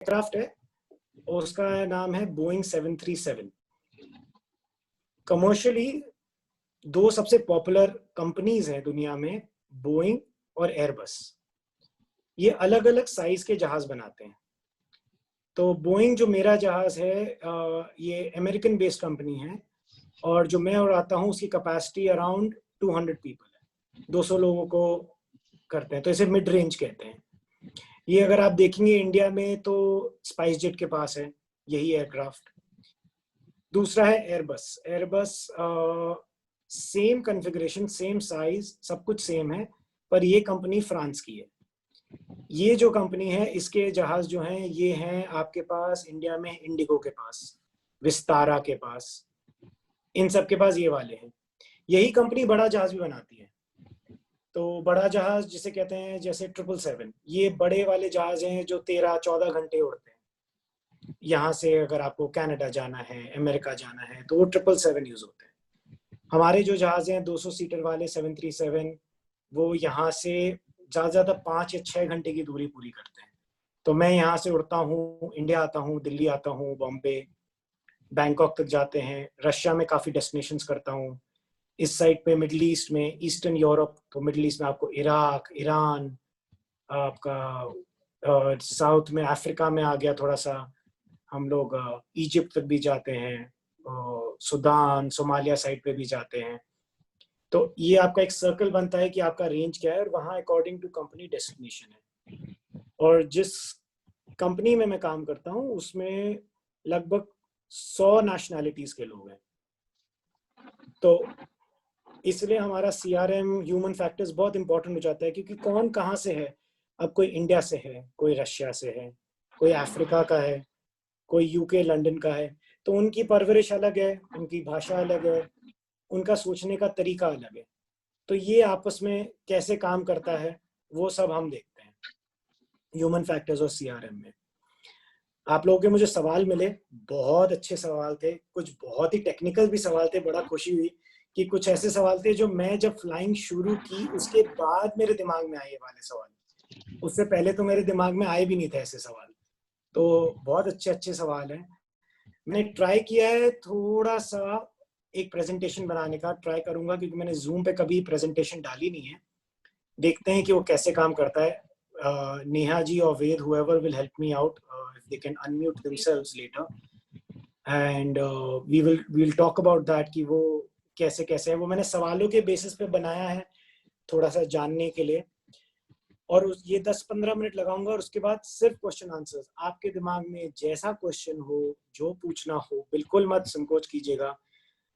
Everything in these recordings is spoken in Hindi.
एयरक्राफ्ट है, उसका नाम है बोइंग 737। कमर्शियली दो सबसे पॉपुलर कंपनीज हैं दुनिया में, बोइंग और एयरबस। ये अलग अलग साइज के जहाज बनाते हैं। तो बोइंग जो मेरा जहाज है, ये अमेरिकन बेस्ड कंपनी है, और जो मैं उड़ाता हूँ उसकी कैपेसिटी अराउंड 200 पीपल है, 200 लोगों को करते हैं, तो इसे मिड रेंज कहते हैं। ये अगर आप देखेंगे इंडिया में तो स्पाइस जेट के पास है यही एयरक्राफ्ट। दूसरा है Airbus. Airbus same configuration, same size, सब कुछ सेम है, पर ये कंपनी फ्रांस की है। ये जो कंपनी है, इसके जहाज जो हैं ये हैं आपके पास इंडिया में इंडिगो के पास, विस्तारा के पास, इन सब के पास ये वाले हैं। यही कंपनी बड़ा जहाज भी बनाती है। तो बड़ा जहाज जिसे कहते हैं जैसे 777, ये बड़े वाले जहाज हैं जो 13-14 घंटे उड़ते हैं। यहाँ से अगर आपको कनाडा जाना है, अमेरिका जाना है, तो वो 777 यूज होते हैं। हमारे जो जहाज हैं 200 सीटर वाले 737, वो यहाँ से ज़्यादा 5 या 6 घंटे की दूरी पूरी करते हैं। तो मैं यहाँ से उड़ता हूँ, इंडिया आता हूँ, दिल्ली आता हूँ, बॉम्बे, बैंकॉक तक जाते हैं। रशिया में काफ़ी डेस्टिनेशंस करता हूँ। इस साइड पे मिडल ईस्ट में, ईस्टर्न यूरोप, तो मिडल ईस्ट में आपको इराक, ईरान, आपका साउथ में अफ्रीका में आ गया थोड़ा सा, हम लोग इजिप्ट तक भी जाते हैं, सुदान, सोमालिया साइड पे भी जाते हैं। तो ये आपका एक सर्कल बनता है कि आपका रेंज क्या है, और वहाँ अकॉर्डिंग टू कंपनी डेस्टिनेशन है। और जिस कंपनी में मैं काम करता हूँ उसमें लगभग 100 नेशनैलिटीज के लोग हैं। तो इसलिए हमारा CRM, ह्यूमन फैक्टर्स, बहुत इंपॉर्टेंट हो जाता है, क्योंकि कौन कहाँ से है। अब कोई इंडिया से है, कोई रशिया से है, कोई अफ्रीका का है, कोई यूके लंदन का है, तो उनकी परवरिश अलग है, उनकी भाषा अलग है, उनका सोचने का तरीका अलग है। तो ये आपस में कैसे काम करता है वो सब हम देखते हैं ह्यूमन फैक्टर्स और CRM में। आप लोगों के मुझे सवाल मिले, बहुत अच्छे सवाल थे, कुछ बहुत ही टेक्निकल भी सवाल थे। बड़ा खुशी हुई कि कुछ ऐसे सवाल थे जो मैं जब फ्लाइंग शुरू की उसके बाद मेरे दिमाग में आए ये वाले सवाल। उससे पहले तो मेरे दिमाग में आए भी नहीं थे ऐसे सवाल। तो बहुत अच्छे अच्छे सवाल हैं। मैंने ट्राई किया है थोड़ा सा एक प्रेजेंटेशन बनाने का, ट्राई करूंगा, क्योंकि मैंने जूम पे कभी प्रेजेंटेशन डाली नहीं है। देखते हैं कि वो कैसे काम करता है। नेहा जी और वेद, whoever will help me out, if they can unmute themselves later, and we will talk about that कि वो कैसे कैसे है। वो मैंने सवालों के बेसिस पे बनाया है थोड़ा सा जानने के लिए, और ये 10-15 मिनट लगाऊंगा, और उसके बाद सिर्फ क्वेश्चन आंसर्स। आपके दिमाग में जैसा क्वेश्चन हो, जो पूछना हो, बिल्कुल मत संकोच कीजिएगा।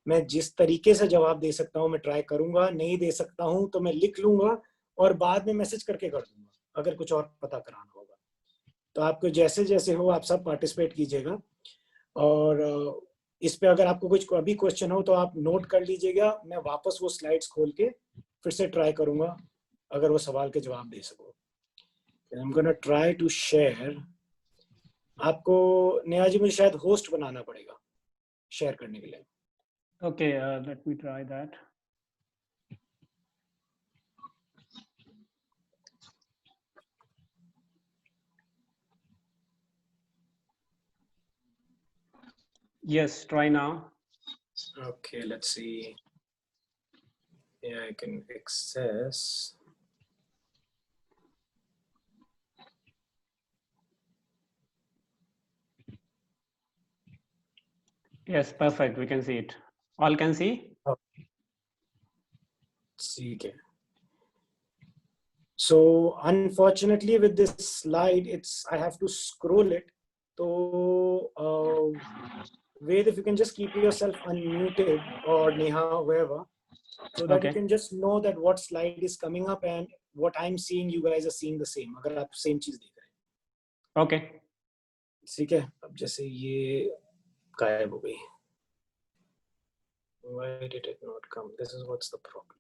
मैं जिस तरीके से जवाब दे सकता हूँ मैं ट्राई करूंगा, नहीं दे सकता हूँ तो मैं लिख लूंगा और बाद में मैसेज करके कर दूंगा अगर कुछ और पता कराना होगा। तो आपको जैसे जैसे हो आप सब पार्टिसिपेट कीजिएगा। और इस पे अगर आपको कुछ अभी क्वेश्चन हो तो आप नोट कर लीजिएगा, मैं वापस वो स्लाइड्स खोल के फिर से ट्राई करूंगा अगर वो सवाल के जवाब दे सकूं। I'm gonna try to share। आपको नेहा जी मुझे शायद होस्ट बनाना पड़ेगा शेयर करने के लिए। Okay, let me try that. Yes, try now. Okay, let's see. Yeah, I can access. Yes, perfect. We can see it. All can see? Okay. ठीक है। So unfortunately with this slide, I have to scroll it. So Ved, if you can just keep yourself unmuted, or Neha, whoever, so that you Okay. can just know that what slide is coming up and what I'm seeing, you guys are seeing the same, अगर आप same चीज देख रहे हैं। Okay. ठीक है। अब जैसे ये गायब हो गई, why did it not come? This is what's the problem.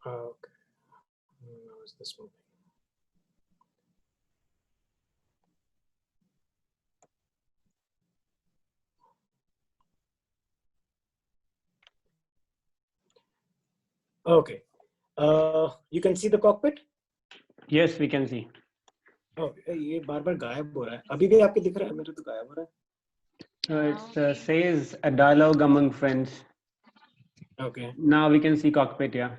Okay, now is this moving? Okay. You can see the cockpit? Yes, we can see. Okay. ये बार बार गायब हो रहा है, अभी भी आपके दिख रहा है, मेरे तो गायब हो रहा है. It says a dialogue among friends. Okay. Now we can see cockpit, yeah.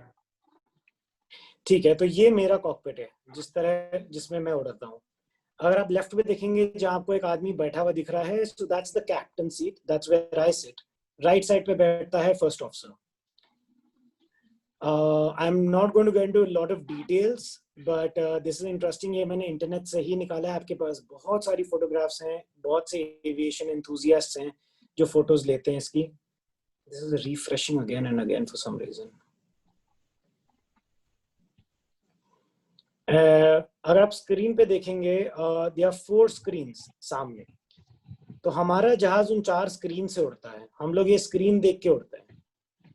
ठीक है, तो ये मेरा कॉकपिट है जिसमें मैं उड़ता हूँ. अगर आप लेफ्ट में देखेंगे जहां आपको एक आदमी बैठा हुआ दिख रहा है, so that's the captain seat, that's where I sit. Right side पे बैठता है first officer. I am not going to go into lot of details, but this is interesting. ये मैंने इंटरनेट से ही निकाला है. आपके पास बहुत सारी फोटोग्राफ्स हैं, बहुत से एविएशन एंथुसियास्ट्स हैं जो फोटोज लेते हैं इसकी. This is refreshing again and again for some reason. अगर आप स्क्रीन पे देखेंगे, देयर आर 4 स्क्रीन्स सामने. तो हमारा जहाज उन 4 स्क्रीन से उड़ता है. हम लोग ये स्क्रीन देख के उड़ते हैं.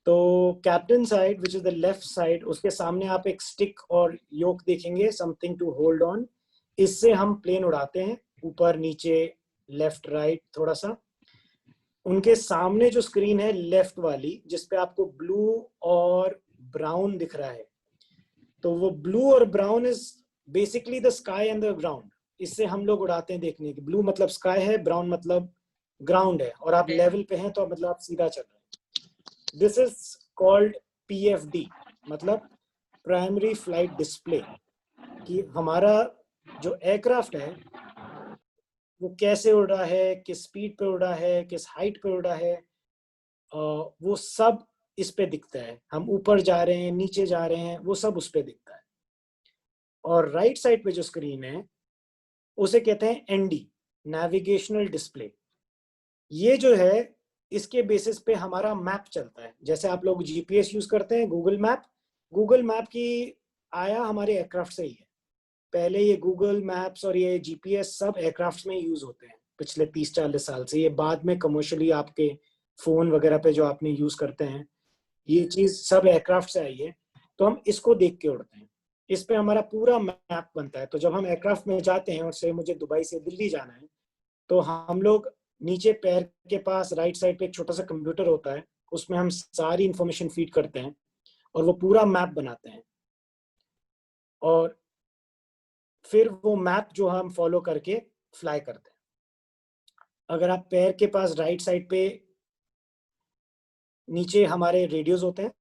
तो captain side which is the left side, उसके सामने आप एक स्टिक और योक देखेंगे, समथिंग टू होल्ड ऑन. इससे हम प्लेन उड़ाते हैं, ऊपर नीचे लेफ्ट राइट थोड़ा सा. उनके सामने जो स्क्रीन है लेफ्ट वाली, जिसपे आपको ब्लू और ब्राउन दिख रहा है, तो वो ब्लू और brown is basically the sky and the ground. इससे हम लोग उड़ाते हैं देखने की. ब्लू मतलब स्काई है, ब्राउन मतलब ग्राउंड है, और आप लेवल पे हैं तो मतलब आप सीधा चल रहे हैं. दिस इज कॉल्ड PFD, मतलब प्राइमरी फ्लाइट डिस्प्ले. कि हमारा जो एयरक्राफ्ट है वो कैसे उड़ रहा है, किस स्पीड पे उड़ रहा है, किस हाइट पे उड़ रहा है, वो सब इस पे दिखता है. हम ऊपर जा रहे हैं, नीचे जा रहे हैं, वो सब उस पे दिखता है. और राइट साइड पे जो स्क्रीन है उसे कहते हैं ND, नेविगेशनल डिस्प्ले. ये जो है इसके बेसिस पे हमारा मैप चलता है. जैसे आप लोग GPS यूज करते हैं, गूगल मैप की आया हमारे एयरक्राफ्ट से ही है. पहले ये गूगल मैप्स और ये GPS सब एयरक्राफ्ट में यूज होते हैं पिछले 30-40 साल से. ये बाद में कमर्शियली आपके फोन वगैरह पे जो आपने यूज करते हैं, ये चीज सब एयरक्राफ्ट से आई है. तो हम इसको देख के उड़ते हैं. इस पे हमारा पूरा मैप बनता है. तो जब हम एयरक्राफ्ट में जाते हैं, और से मुझे दुबई से दिल्ली जाना है, तो हम लोग नीचे पैर के पास राइट साइड पे एक छोटा सा कंप्यूटर होता है, उसमें हम सारी इंफॉर्मेशन फीड करते हैं और वो पूरा मैप बनाते हैं. और फिर वो मैप जो हम फॉलो करके फ्लाई करते हैं. अगर आप पैर के पास राइट साइड पे नीचे हमारे रेडियोज होते हैं.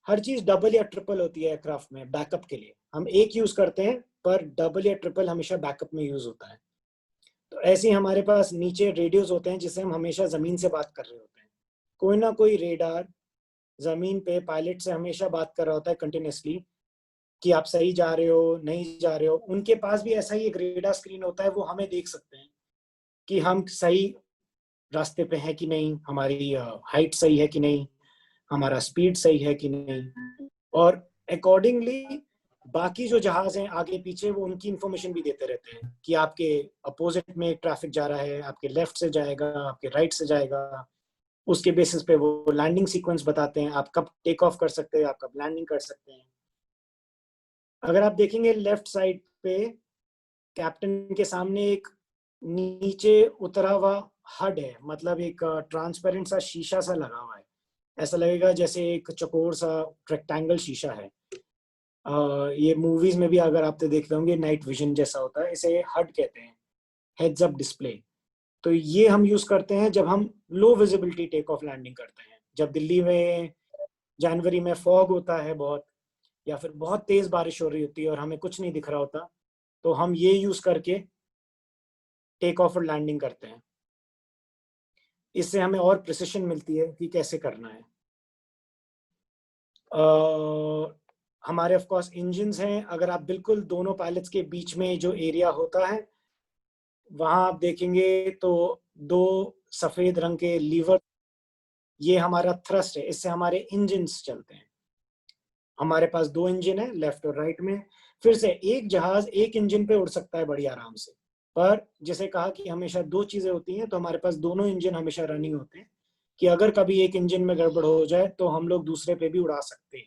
हर चीज डबल या ट्रिपल होती है एयरक्राफ्ट में बैकअप के लिए. हम एक यूज करते हैं, पर डबल या ट्रिपल हमेशा बैकअप में यूज होता है. तो ऐसे ही हमारे पास नीचे रेडियोज होते हैं जिससे हम हमेशा जमीन से बात कर रहे होते हैं. कोई ना कोई रेडार जमीन पे पायलट से हमेशा बात कर रहा होता है कंटिन्यूसली, कि आप सही जा रहे हो, नहीं जा रहे हो. उनके पास भी ऐसा ही एक रेडार स्क्रीन होता है, वो हमें देख सकते हैं कि हम सही रास्ते पे हैं कि नहीं, हमारी हाइट सही है कि नहीं, हमारा स्पीड सही है कि नहीं. और अकॉर्डिंगली बाकी जो जहाज हैं आगे पीछे, वो उनकी इंफॉर्मेशन भी देते रहते हैं कि आपके अपोजिट में ट्रैफिक जा रहा है, आपके लेफ्ट से जाएगा, आपके राइट से जाएगा. उसके बेसिस पे वो लैंडिंग सीक्वेंस बताते हैं, आप कब टेक ऑफ कर सकते हैं, आप कब लैंडिंग कर सकते हैं. अगर आप देखेंगे लेफ्ट साइड पे कैप्टन के सामने एक नीचे उतरा हुआ हड है, मतलब एक ट्रांसपेरेंट सा शीशा सा लगा हुआ है. ऐसा लगेगा जैसे एक चौकोर सा रेक्टेंगल शीशा है. ये मूवीज में भी अगर आप देखते होंगे, नाइट विजन जैसा होता है, इसे हड कहते हैं, हेड्स अप डिस्प्ले. तो ये हम यूज करते हैं जब हम low visibility take off landing करते हैं. जब दिल्ली में जनवरी में फॉग होता है बहुत, या फिर बहुत तेज बारिश हो रही होती है और हमें कुछ नहीं दिख रहा होता, तो हम ये यूज करके टेक ऑफ और लैंडिंग करते हैं. इससे हमें और प्रिसिशन मिलती है कि कैसे करना है. हमारे ऑफ कोर्स इंजन्स हैं. अगर आप बिल्कुल दोनों पायलट्स के बीच में जो एरिया होता है, वहां आप देखेंगे तो 2 सफेद रंग के लीवर, ये हमारा थ्रस्ट है, इससे हमारे इंजन्स चलते हैं. हमारे पास 2 इंजन है लेफ्ट और राइट में. फिर से एक जहाज एक इंजन पे उड़ सकता है बड़ी आराम से, पर जैसे कहा कि हमेशा 2 चीजें होती हैं, तो हमारे पास दोनों इंजन हमेशा रनिंग होते हैं, कि अगर कभी एक इंजन में गड़बड़ हो जाए तो हम लोग दूसरे पे भी उड़ा सकते हैं.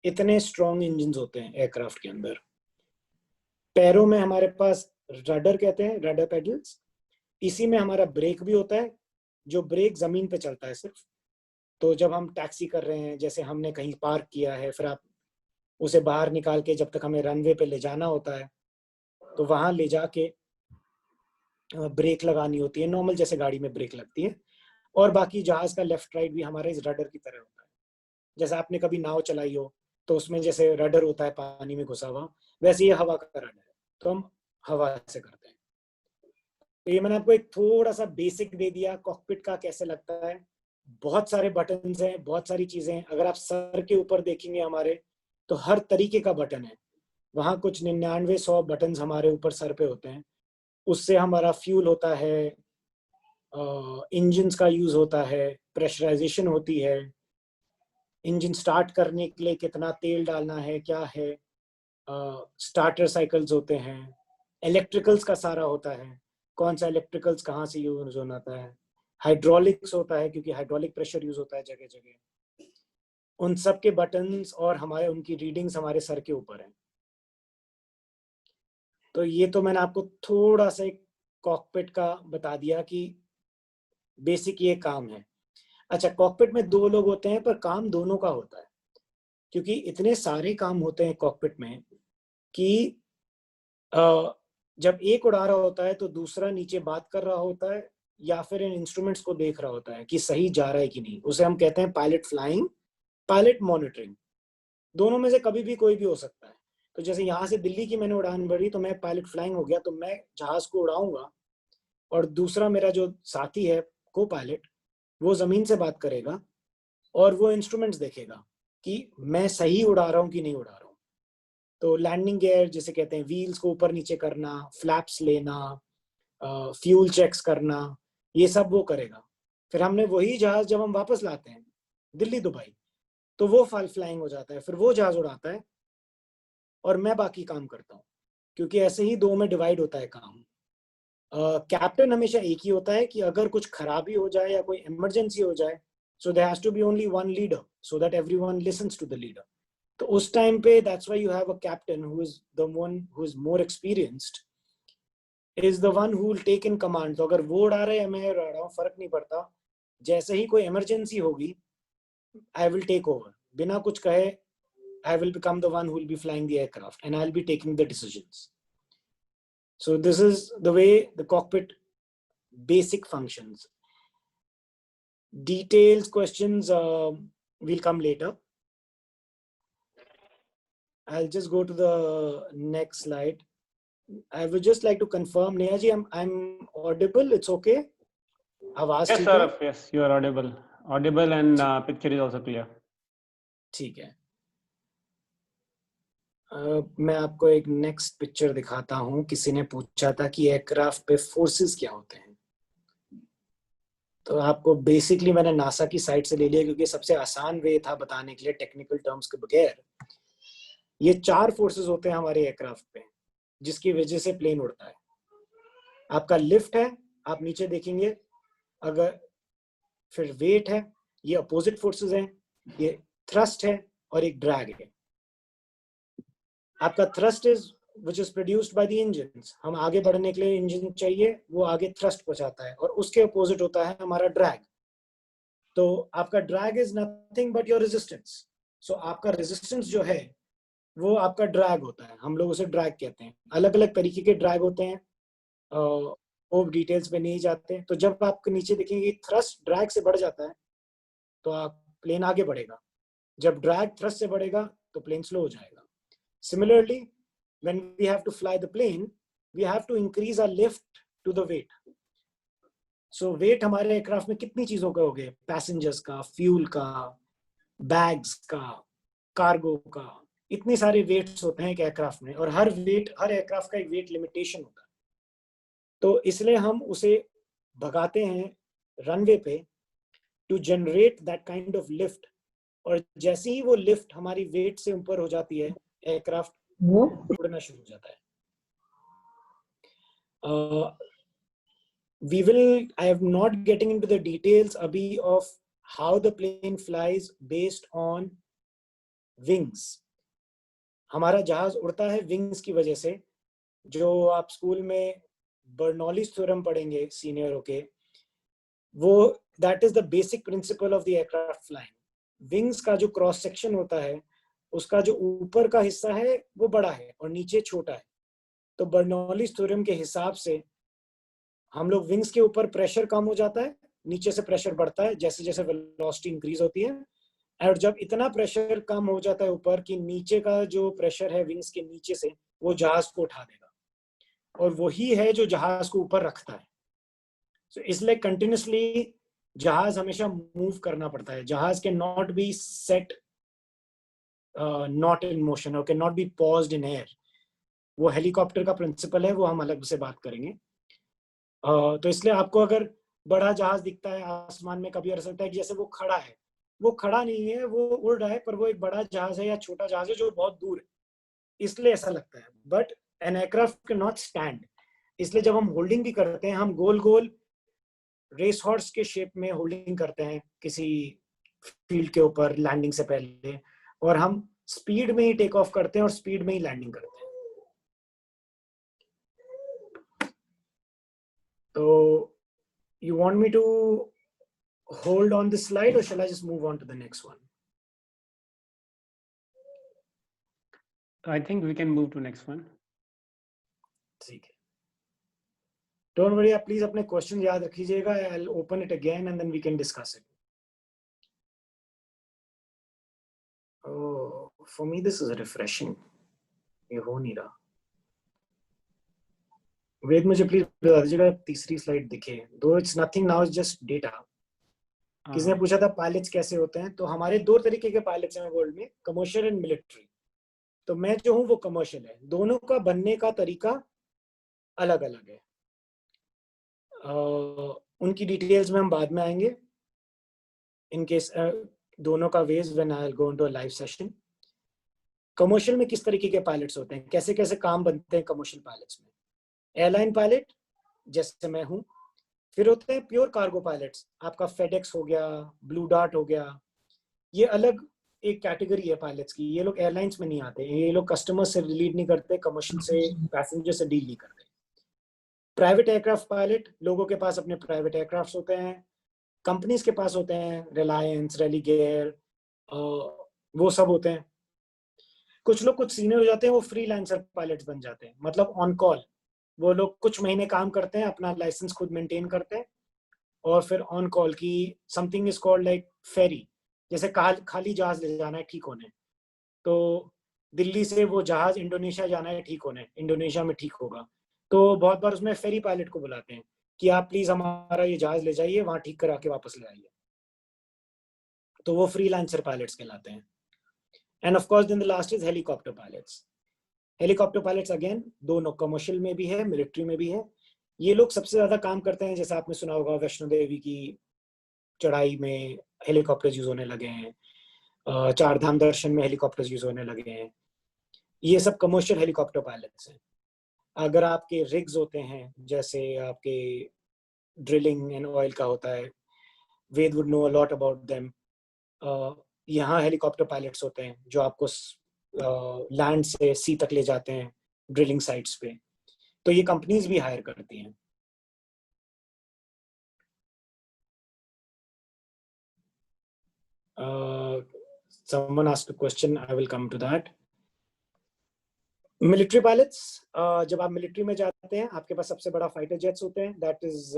इतने स्ट्रॉन्ग इंजन होते हैं एयरक्राफ्ट के अंदर. पैरों में हमारे पास रडर कहते हैं, रडर पेडल्स. इसी में हमारा ब्रेक भी होता है, जो ब्रेक जमीन पे चलता है सिर्फ. तो जब हम टैक्सी कर रहे हैं, जैसे हमने कहीं पार्क किया है, फिर आप उसे बाहर निकाल के जब तक हमें रनवे पे ले जाना होता है, तो वहां ले जाके ब्रेक लगानी होती है, नॉर्मल जैसे गाड़ी में ब्रेक लगती है। और बाकी जहाज का लेफ्ट राइट भी हमारे इस रडर की तरह होता है। जैसे आपने कभी नाव चलाई हो, तो उसमें जैसे रडर होता है पानी में घुसा हुआ, वैसे ये हवा का रडर है, तो हम हवा से करते हैं। तो ये मैंने आपको एक थोड़ा सा बेसिक दे दिया कॉकपिट का कैसे लगता है। बहुत सारे बटन्स हैं, बहुत सारी चीजें हैं। अगर आप सर के ऊपर देखेंगे हमारे, तो हर तरीके का बटन है वहां। कुछ 99-100 बटन्स हमारे ऊपर सर पे होते हैं। उससे हमारा फ्यूल होता है, इंजन्स का यूज होता है, प्रेशराइजेशन होती है, इंजन स्टार्ट करने के लिए कितना तेल डालना है, क्या है, स्टार्टर साइकिल्स होते हैं, इलेक्ट्रिकल्स का सारा होता है, कौन सा इलेक्ट्रिकल्स कहाँ से यूज होता है, हाइड्रोलिक्स होता है क्योंकि हाइड्रोलिक प्रेशर यूज होता है जगह जगह। उन सब के बटन्स और हमारे उनकी रीडिंग्स हमारे सर के ऊपर है। तो ये तो मैंने आपको थोड़ा सा एक कॉकपिट का बता दिया कि बेसिक ये काम है। अच्छा, कॉकपिट में 2 लोग होते हैं पर काम दोनों का होता है, क्योंकि इतने सारे काम होते हैं कॉकपिट में कि जब एक उड़ा रहा होता है तो दूसरा नीचे बात कर रहा होता है या फिर इन इंस्ट्रूमेंट्स को देख रहा होता है कि सही जा रहा है कि नहीं। उसे हम कहते हैं पायलट फ्लाइंग, पायलट मॉनिटरिंग। दोनों में से कभी भी कोई भी हो सकता है। तो जैसे यहाँ से दिल्ली की मैंने उड़ान भरी तो मैं पायलट फ्लाइंग हो गया, तो मैं जहाज को उड़ाऊंगा और दूसरा मेरा जो साथी है को पायलट, वो जमीन से बात करेगा और वो इंस्ट्रूमेंट्स देखेगा कि मैं सही उड़ा रहा हूँ कि नहीं उड़ा रहा हूँ। तो लैंडिंग गियर जिसे कहते हैं, व्हील्स को ऊपर नीचे करना, फ्लैप्स लेना, फ्यूल चेक्स करना, ये सब वो करेगा। फिर हमने वही जहाज जब हम वापस लाते हैं दिल्ली दुबई, तो वो फाल फ्लाइंग हो जाता है, फिर वो जहाज उड़ाता है और मैं बाकी काम करता हूँ, क्योंकि ऐसे ही 2 में डिवाइड होता है काम। कैप्टन हमेशा एक ही होता है कि अगर कुछ खराबी हो जाए या कोई इमरजेंसी हो जाए, so there has to be only one leader so that everyone listens to the leader. तो उस टाइम पे that's why you have a captain who is the one who is more experienced, is the one who will take in command. तो अगर वो उड़ा रहे हैं मैं उड़ा रहा हूँ, फर्क नहीं पड़ता। जैसे ही कोई इमरजेंसी होगी, आई विल टेक ओवर बिना कुछ कहे। I will become the one who will be flying the aircraft and I'll be taking the decisions. So this is the way the cockpit basic functions. Details questions will come later. I'll just go to the next slide. I would just like to confirm, Neha ji, I'm audible. It's okay. आवाज Yes, ठीक है? sir. Yes, you are audible. Audible and picture is also clear. ठीक है। मैं आपको एक नेक्स्ट पिक्चर दिखाता हूँ। किसी ने पूछा था कि एयरक्राफ्ट पे फोर्सेस क्या होते हैं, तो आपको बेसिकली मैंने नासा की साइट से ले लिया क्योंकि सबसे आसान वे था बताने के लिए टेक्निकल टर्म्स के बगैर। ये 4 फोर्सेस होते हैं हमारे एयरक्राफ्ट पे, जिसकी वजह से प्लेन उड़ता है। आपका लिफ्ट है, आप नीचे देखेंगे, अगर फिर वेट है, ये अपोजिट फोर्सेस हैं, ये थ्रस्ट है और एक ड्रैग है। आपका thrust is which is produced by the engines। हम आगे बढ़ने के लिए इंजन चाहिए, वो आगे थ्रस्ट पहुंचाता है, और उसके अपोजिट होता है हमारा ड्रैग। तो आपका drag is nothing but your resistance. So आपका रेजिस्टेंस जो है वो आपका ड्रैग होता है, हम लोग उसे ड्रैग कहते हैं। अलग अलग तरीके के ड्रैग होते हैं, वो डिटेल्स में नहीं जाते। तो जब आप नीचे देखेंगे थ्रस्ट ड्रैग से बढ़ जाता है तो आप प्लेन आगे बढ़ेगा, जब ड्रैग थ्रस्ट से बढ़ेगा तो प्लेन स्लो हो जाएगा। Similarly when we have to fly the plane, we have to increase our lift to the weight. So weight हमारे एयरक्राफ्ट में कितनी चीजों का हो गए, पैसेंजर्स का, फ्यूल का, बैग्स का, कार्गो का, इतने सारे वेट्स होते हैं एक एयरक्राफ्ट में, और हर एयरक्राफ्ट का एक वेट लिमिटेशन होता है। तो इसलिए हम उसे भगाते हैं रनवे पे to generate that kind of lift, और जैसे ही वो लिफ्ट हमारी वेट से ऊपर हो जाती है, एयरक्राफ्ट उड़ना शुरू हो जाता है। I am not getting into the details abhi of how the plane flies based on wings. हमारा जहाज उड़ता है विंग्स की वजह से, जो आप स्कूल में बर्नौलीज थ्योरम पढ़ेंगे सीनियर होके, वो that is the basic principle of the aircraft flying. Wings का जो क्रॉस सेक्शन होता है उसका जो ऊपर का हिस्सा है वो बड़ा है और नीचे छोटा है. तो बर्नौलीज थ्योरम के हिसाब से हम लोग विंग्स के ऊपर प्रेशर कम हो जाता है, नीचे से प्रेशर बढ़ता है जैसे जैसे वेलोसिटी इंक्रीज होती है. और जब इतना प्रेशर कम हो जाता है ऊपर कि नीचे का जो प्रेशर है विंग्स के नीचे से वो जहाज को उठा देगा, और वही है जो जहाज को ऊपर रखता है. so, इसलिए कंटिन्यूसली जहाज हमेशा मूव करना पड़ता है. जहाज के not be set not in motion और can not be paused in air. वो हेलीकॉप्टर का प्रिंसिपल है, वो हम अलग से बात करेंगे. तो इसलिए आपको अगर बड़ा जहाज दिखता है आसमान में, कभी ऐसा लगता है कि जैसे वो खड़ा है. वो खड़ा नहीं है, वो उड़ रहा है, पर वो एक बड़ा जहाज है या छोटा जहाज है जो बहुत दूर है, इसलिए ऐसा लगता है. But an aircraft can not stand. इसलिए जब हम होल्डिंग भी करते हैं, हम गोल गोल रेस हॉर्स के शेप में होल्डिंग करते हैं किसी फील्ड के ऊपर लैंडिंग से पहले, और हम स्पीड में ही टेक ऑफ करते हैं और स्पीड में ही लैंडिंग करते हैं. तो you want me to hold on this slide or shall I just move on to the next one? I think we can move to next one. ठीक है. Don't worry, आप please अपने question याद रखिएगा. I'll open it again and then we can discuss it. Oh, for me this is refreshing. ये हो नहीं रहा. वेद मुझे प्लीज बता दीजिएगा तीसरी स्लाइड दिखे. Though it's nothing now, it's just data. किसने पूछा था पायलट्स कैसे होते हैं? तो हमारे दो तरीके के पायलट्स हैं वर्ल्ड में, कमर्शियल एंड मिलिट्री. तो मैं जो हूँ वो कमर्शियल है. दोनों का बनने का तरीका अलग अलग है. उनकी डिटेल्स में हम बाद में आएंगे. इन केस दोनों का ways when I will go into a live session. Commercial में किस तरीके के पायलट्स होते हैं, कैसे कैसे काम बनते हैं कमर्शियल पायलट्स में? एयरलाइन पायलट जैसे मैं हूँ. फिर होते हैं प्योर कार्गो पायलट्स. आपका फेडेक्स हो गया, ब्लू डार्ट हो गया. ये अलग एक कैटेगरी है पायलट्स की. ये लोग एयरलाइंस में नहीं आते. ये लोग कस्टमर से रिलेट नहीं करते, कमर्शियल से पैसेंजर से डील नहीं करते. प्राइवेट एयरक्राफ्ट पायलट, लोगों के पास अपने प्राइवेट एयरक्राफ्ट होते हैं, कंपनीज के पास होते हैं, रिलायंस, रेलीगेयर, वो सब होते हैं. कुछ लोग कुछ सीनियर हो जाते हैं, वो फ्रीलांसर पायलट्स बन जाते हैं, मतलब ऑन कॉल. वो लोग कुछ महीने काम करते हैं, अपना लाइसेंस खुद मेंटेन करते हैं, और फिर ऑन कॉल की समथिंग इज कॉल्ड लाइक फेरी. जैसे खाली जहाज ले जाना है ठीक होने, तो दिल्ली से वो जहाज इंडोनेशिया जाना है ठीक होने, इंडोनेशिया में ठीक होगा, तो बहुत बार उसमें फेरी पायलट को बुलाते हैं कि आप प्लीज हमारा ये जहाज ले जाइए, वहां ठीक करा के वापस ले आइए. तो वो फ्रीलांसर पायलट्स कहलाते हैं. And of course then the last is helicopter pilots. Helicopter pilots again दोनों कमर्शियल में भी है, मिलिट्री में भी है. ये लोग सबसे ज्यादा काम करते हैं. जैसे आपने सुना होगा वैष्णो देवी की चढ़ाई में हेलीकॉप्टर यूज होने लगे हैं, चार धाम दर्शन में हेलीकॉप्टर यूज होने लगे हैं. ये सब कमर्शियल हेलीकॉप्टर पायलट्स हैं. अगर आपके रिग्स होते हैं, जैसे आपके ड्रिलिंग एंड ऑयल का होता है, we'd would know a lot about them. यहाँ हेलीकॉप्टर पायलट्स होते हैं जो आपको लैंड से सी तक ले जाते हैं ड्रिलिंग साइट्स पे. तो ये कंपनीज भी हायर करती हैं. Someone asked a question, I will come to that. Military pilots, जब आप मिलिट्री में जाते हैं आपके पास सबसे बड़ा फाइटर जेट्स होते हैं. That is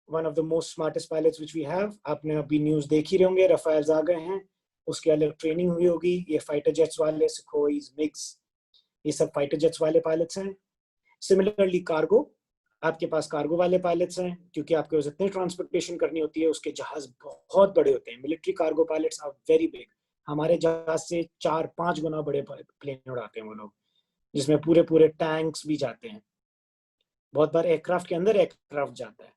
one of the most smartest pilots which we have. आपने अभी न्यूज़ देख ही रहे होंगे, रफाल्स आ गए हैं, उसके अलग ट्रेनिंग हुई होगी. ये फाइटर जेट्स वाले, सुखोईज, मिग्स, ये सब फाइटर जेट्स वाले पायलट्स हैं. सिमिलरली कार्गो, आपके पास कार्गो वाले पायलट्स हैं, क्योंकि आपको जितनी ट्रांसपोर्टेशन करनी होती है उसके जहाज बहुत बड़े होते हैं. Military cargo pilots are very big. हमारे जहाज से 4-5 गुना बड़े प्लेन उड़ाते हैं वो लोग, जिसमें पूरे पूरे टैंक्स भी जाते हैं. बहुत बार एयरक्राफ्ट के अंदर एयरक्राफ्ट जाता है.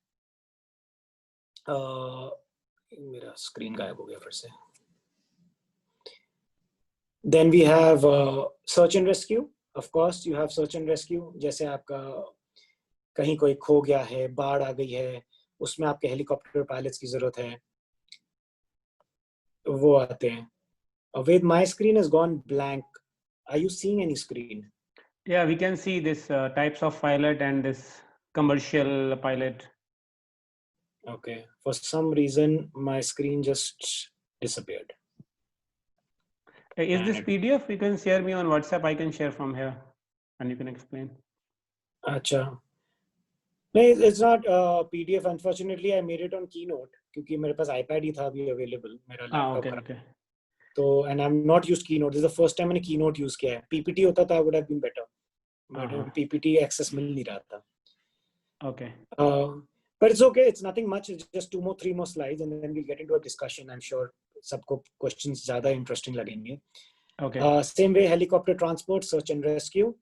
मेरा स्क्रीन गायब हो गया फिर से. Then we have search and rescue. Of course you have search and rescue. जैसे आपका कहीं कोई खो गया है, बाढ़ आ गई है, उसमें आपके हेलीकॉप्टर पायलट्स की जरूरत है, वो आते हैं. With my screen has gone blank. Are you seeing any screen? Yeah, we can see this types of pilot and this commercial pilot. Okay. For some reason, my screen just disappeared. Is this And PDF? You can share me on WhatsApp. I can share from here, and you can explain. अच्छा. No, it's not PDF. Unfortunately, I made it on Keynote क्योंकि मेरे पास iPad ही था अभी available. मेरा laptop Okay, खराब. okay. तो and I'm not used Keynote. This is the first time मैंने Keynote use किया है. PPT होता था, would have been better. But PPT access मिल नहीं रहा था. Okay. But it's okay. It's nothing much. It's just 3 more slides, and then we'll get into a discussion. I'm sure सबको questions ज़्यादा interesting लगेंगे. Okay. Same way, helicopter transport, search and rescue.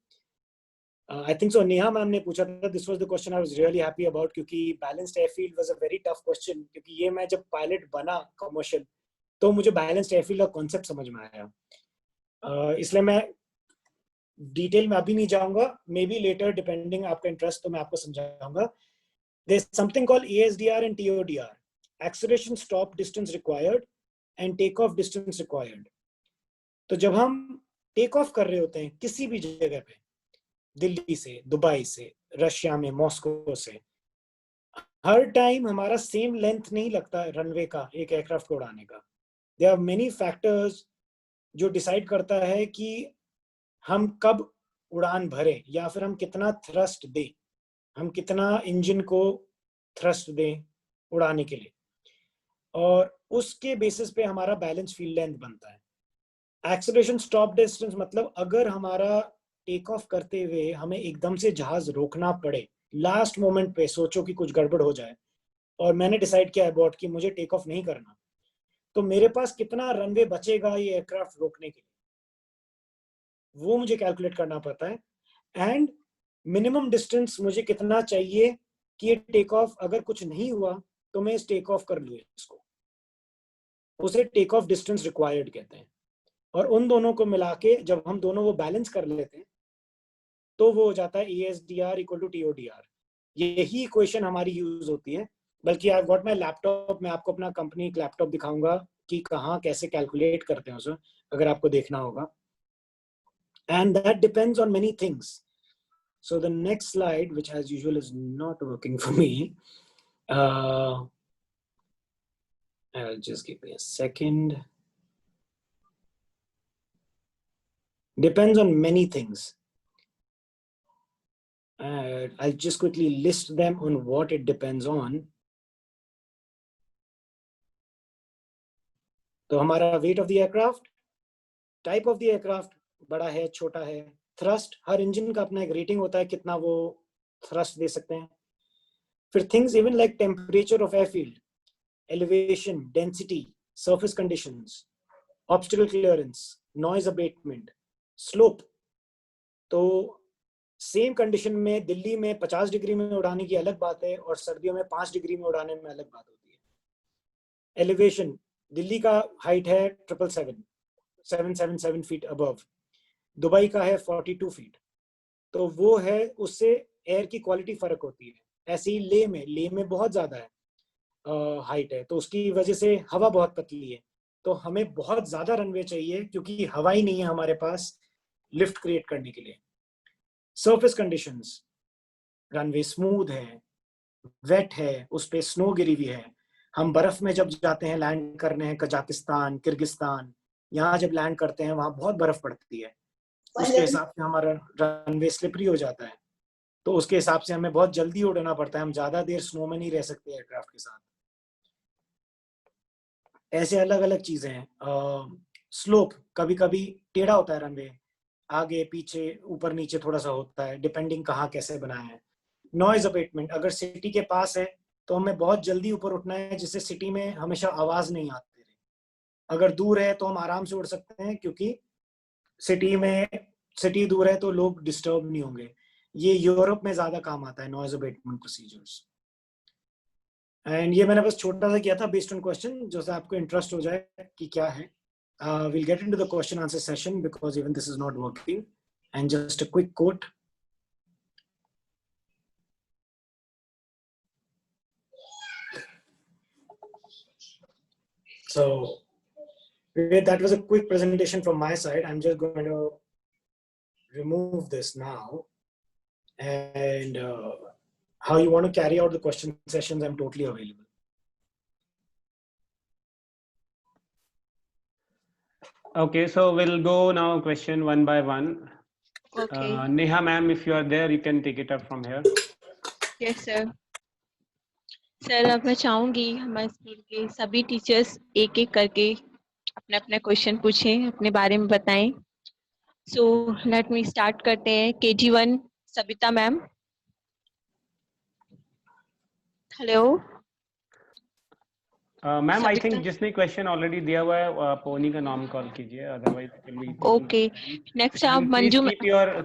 I think so. Neha ma'am ने पूछा था. This was the question I was really happy about क्योंकि balanced airfield was a very tough question क्योंकि ये मैं जब pilot बना commercial तो मुझे balanced airfield का concept समझ में आया. इसलिए मैं डिटेल में अभी नहीं जाऊंगा. मे बी लेटर डिपेंडिंग आपका इंटरेस्ट तो मैं आपको समझाऊंगा. There's something called ASDR and TODR. Acceleration stop distance required and takeoff distance required. तो जब हम टेक ऑफ कर रहे होते हैं किसी भी जगह पे, दिल्ली से, दुबई से, रशिया में, मॉस्को से, हर टाइम हमारा सेम लेंथ नहीं लगता रनवे का एक एयरक्राफ्ट को उड़ाने का. There are many factors जो डिसाइड करता है कि हम कब उड़ान भरें या फिर हम कितना थ्रस्ट दें, हम कितना इंजन को थ्रस्ट दें उड़ाने के लिए, और उसके बेसिस पे हमारा बैलेंस फील्ड लेंथ बनता है. एक्सेलरेशन स्टॉप डिस्टेंस मतलब अगर हमारा टेक ऑफ करते हुए हमें एकदम से जहाज रोकना पड़े, लास्ट मोमेंट पे सोचो कि कुछ गड़बड़ हो जाए और मैंने डिसाइड किया अबॉर्ड कि मुझे टेक ऑफ नहीं करना, तो मेरे पास कितना रनवे बचेगा ये एयरक्राफ्ट रोकने के लिए, वो मुझे कैलकुलेट करना पड़ता है. एंड मिनिमम डिस्टेंस मुझे कितना चाहिए कि ये टेक ऑफ अगर कुछ नहीं हुआ तो मैं इस टेक ऑफ कर लूँ इसको, उसे टेक ऑफ डिस्टेंस रिक्वायर्ड कहते हैं. और उन दोनों को मिला के जब हम दोनों वो बैलेंस कर लेते हैं तो वो हो जाता है ASDR इक्वल टू TODR. यही इक्वेशन हमारी यूज होती है. बल्कि आई गॉट माई लैपटॉप, मैं आपको अपना कंपनी लैपटॉप दिखाऊंगा कि कहाँ कैसे कैलकुलेट करते हैं उसे, अगर आपको देखना होगा. And that depends on many things. So the next slide, which as usual is not working for me, I'll just give me a second. Depends on many things. I'll just quickly list them on what it depends on. तो हमारा weight of the aircraft, type of the aircraft, बड़ा है छोटा है, thrust, हर इंजन का अपना एक रेटिंग होता है कितना वो thrust दे सकते हैं. फिर things even like temperature of airfield, elevation, density, surface conditions, obstacle clearance, noise abatement, slope. तो सेम कंडीशन में दिल्ली में 50 डिग्री में उड़ाने की अलग बात है और सर्दियों में 5 डिग्री में उड़ाने में अलग बात होती है. एलिवेशन, दिल्ली का हाइट है 777 फीट अबव, दुबई का है 42 फीट, तो वो है, उससे एयर की क्वालिटी फर्क होती है. ऐसे ही लेह में बहुत ज्यादा है हाइट है, तो उसकी वजह से हवा बहुत पतली है, तो हमें बहुत ज्यादा रनवे चाहिए क्योंकि हवा ही नहीं है हमारे पास लिफ्ट क्रिएट करने के लिए. सरफेस कंडीशंस, रनवे स्मूथ है, वेट है, उस पे स्नो गिरी हुई है. हम बर्फ में जब जाते हैं लैंड करने हैं, कजाकिस्तान, किर्गिस्तान, यहाँ जब लैंड करते हैं वहां बहुत बर्फ पड़ती है, उसके हिसाब से हमारा रनवे स्लिपरी हो जाता है, तो उसके हिसाब से हमें बहुत जल्दी उड़ना पड़ता है, हम ज्यादा देर स्नो में नहीं रह सकते एयरक्राफ्ट के साथ. ऐसे अलग अलग चीजें हैं. स्लोप, कभी कभी टेढ़ा होता है रनवे, आगे पीछे ऊपर नीचे थोड़ा सा होता है, डिपेंडिंग कहाँ कैसे बनाया है. नॉइज अबेटमेंट, अगर सिटी के पास है तो हमें बहुत जल्दी ऊपर उठना है जिससे सिटी में हमेशा आवाज नहीं आती रहे. अगर दूर है तो हम आराम से उड़ सकते हैं क्योंकि सिटी दूर है तो लोग डिस्टर्ब नहीं होंगे. ये यूरोप में ज्यादा काम आता है नॉइज अबेटमेंट प्रोसीजर्स. एंड ये मैंने बस छोटा सा किया था बेस्ड ऑन क्वेश्चन, जो से आपको इंटरेस्ट हो जाए कि क्या है. We'll get into the question answer session because even this is not working. And just a quick quote. So that was a quick presentation from my side. I'm just going to remove this now. And how you want to carry out the question sessions, I'm totally available. Okay, so we'll go now question one by one. Okay. Neha ma'am, if you are there, you can take it up from here. Yes, sir. Sir अब मैं चाहूंगी हमारे स्कूल के सभी टीचर्स एक एक करके अपने अपने क्वेश्चन पूछें, अपने बारे में बताएं. सो लेट मी स्टार्ट करते हैं. KG1 Sabita ma'am. Hello ma'am, I think Sabita. जिसने क्वेश्चन ऑलरेडी दिया हुआ है पोनी का नाम कॉल कीजिए, अदरवाइज ओके. नेक्स्ट आप please Manju.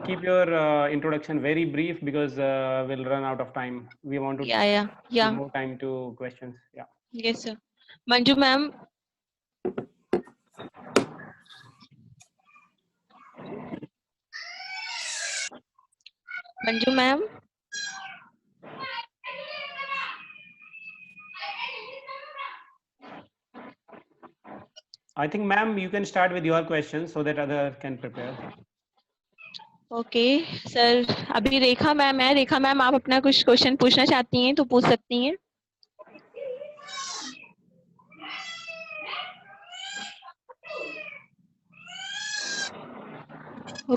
keep your introduction very brief because we'll run out of time. We want to या give more time to questions. Yeah. Yes sir. Manju ma'am. Manju ma'am. I think ma'am, you can start with your questions so that other can prepare. Okay sir. अभी रेखा मैम है. रेखा मैम आप अपना कुछ क्वेश्चन पूछना चाहती हैं तो पूछ सकती हैं.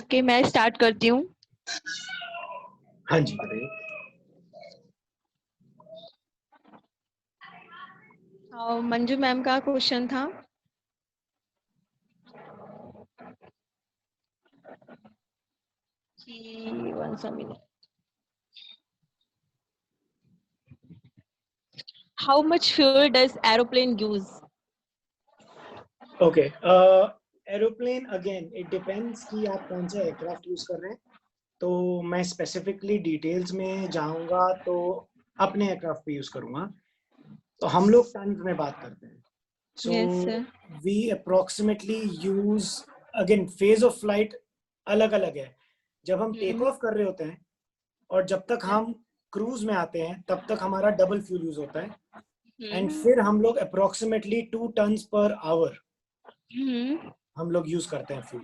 ओके मैं स्टार्ट करती हूँ. हाँ जी बताइए. मंजू मैम का क्वेश्चन था. once a minute. How much fuel does aeroplane use? Okay. Aeroplane again it depends कि आप कौन सा एयरक्राफ्ट यूज कर रहे हैं. तो मैं स्पेसिफिकली डिटेल्स में जाऊंगा तो अपने एयरक्राफ्ट पे यूज करूंगा. तो हम लोग टन्स में बात करते हैं. Yes, so sir. We approximately use again phase of flight अलग अलग है. जब हम टेक ऑफ कर रहे होते हैं और जब तक हम क्रूज में आते हैं तब तक हमारा डबल फ्यूल यूज होता है. एंड फिर हम लोग अप्रोक्सीमेटली 2 टन्स पर आवर हम लोग यूज करते हैं फ्यूल.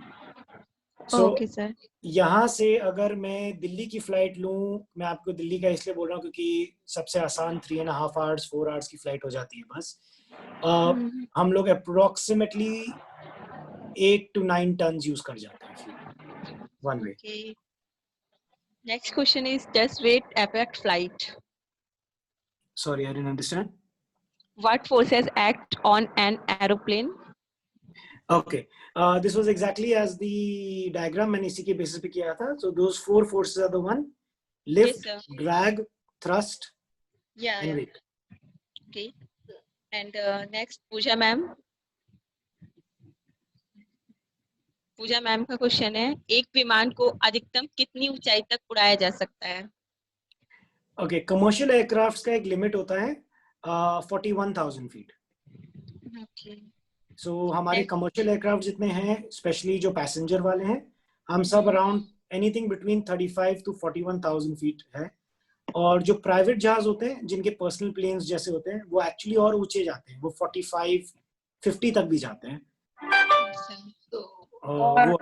So okay sir. यहाँ से अगर मैं दिल्ली की फ्लाइट लूँ, मैं आपको दिल्ली का इसलिए बोल रहा हूँ क्योंकि सबसे आसान 3.5 आवर्स 4 आवर्स की फ्लाइट हो जाती है बस. हम लोग अप्रोक्सीमेटली 8 to 9 टन्स यूज कर जाते हैं fuel one way. Okay. Next question is, does weight affect flight? Sorry, I didn't understand. What forces act on an aeroplane? Okay, this was exactly as the diagram मैंने इसी के basis पे किया था. So those 4 forces are the one: lift, Yes, sir. drag, thrust, Yeah. and weight. Okay. And next, Pooja ma'am. Pooja ma'am का क्वेश्चन है, एक विमान को अधिकतम कितनी ऊंचाई तक उड़ाया जा सकता है? Okay, commercial aircrafts का एक लिमिट होता है 41,000 फीट. Okay. So हमारे कमर्शियल एयरक्राफ्ट जितने हैं, स्पेशली जो पैसेंजर वाले हैं, हम सब around anything between 35 to 41,000 feet है. और जो प्राइवेट जहाज होते हैं, जिनके पर्सनल प्लेन्स जैसे होते हैं, वो एक्चुअली और ऊंचे जाते हैं. वो 45, 50 तक भी जाते हैं. और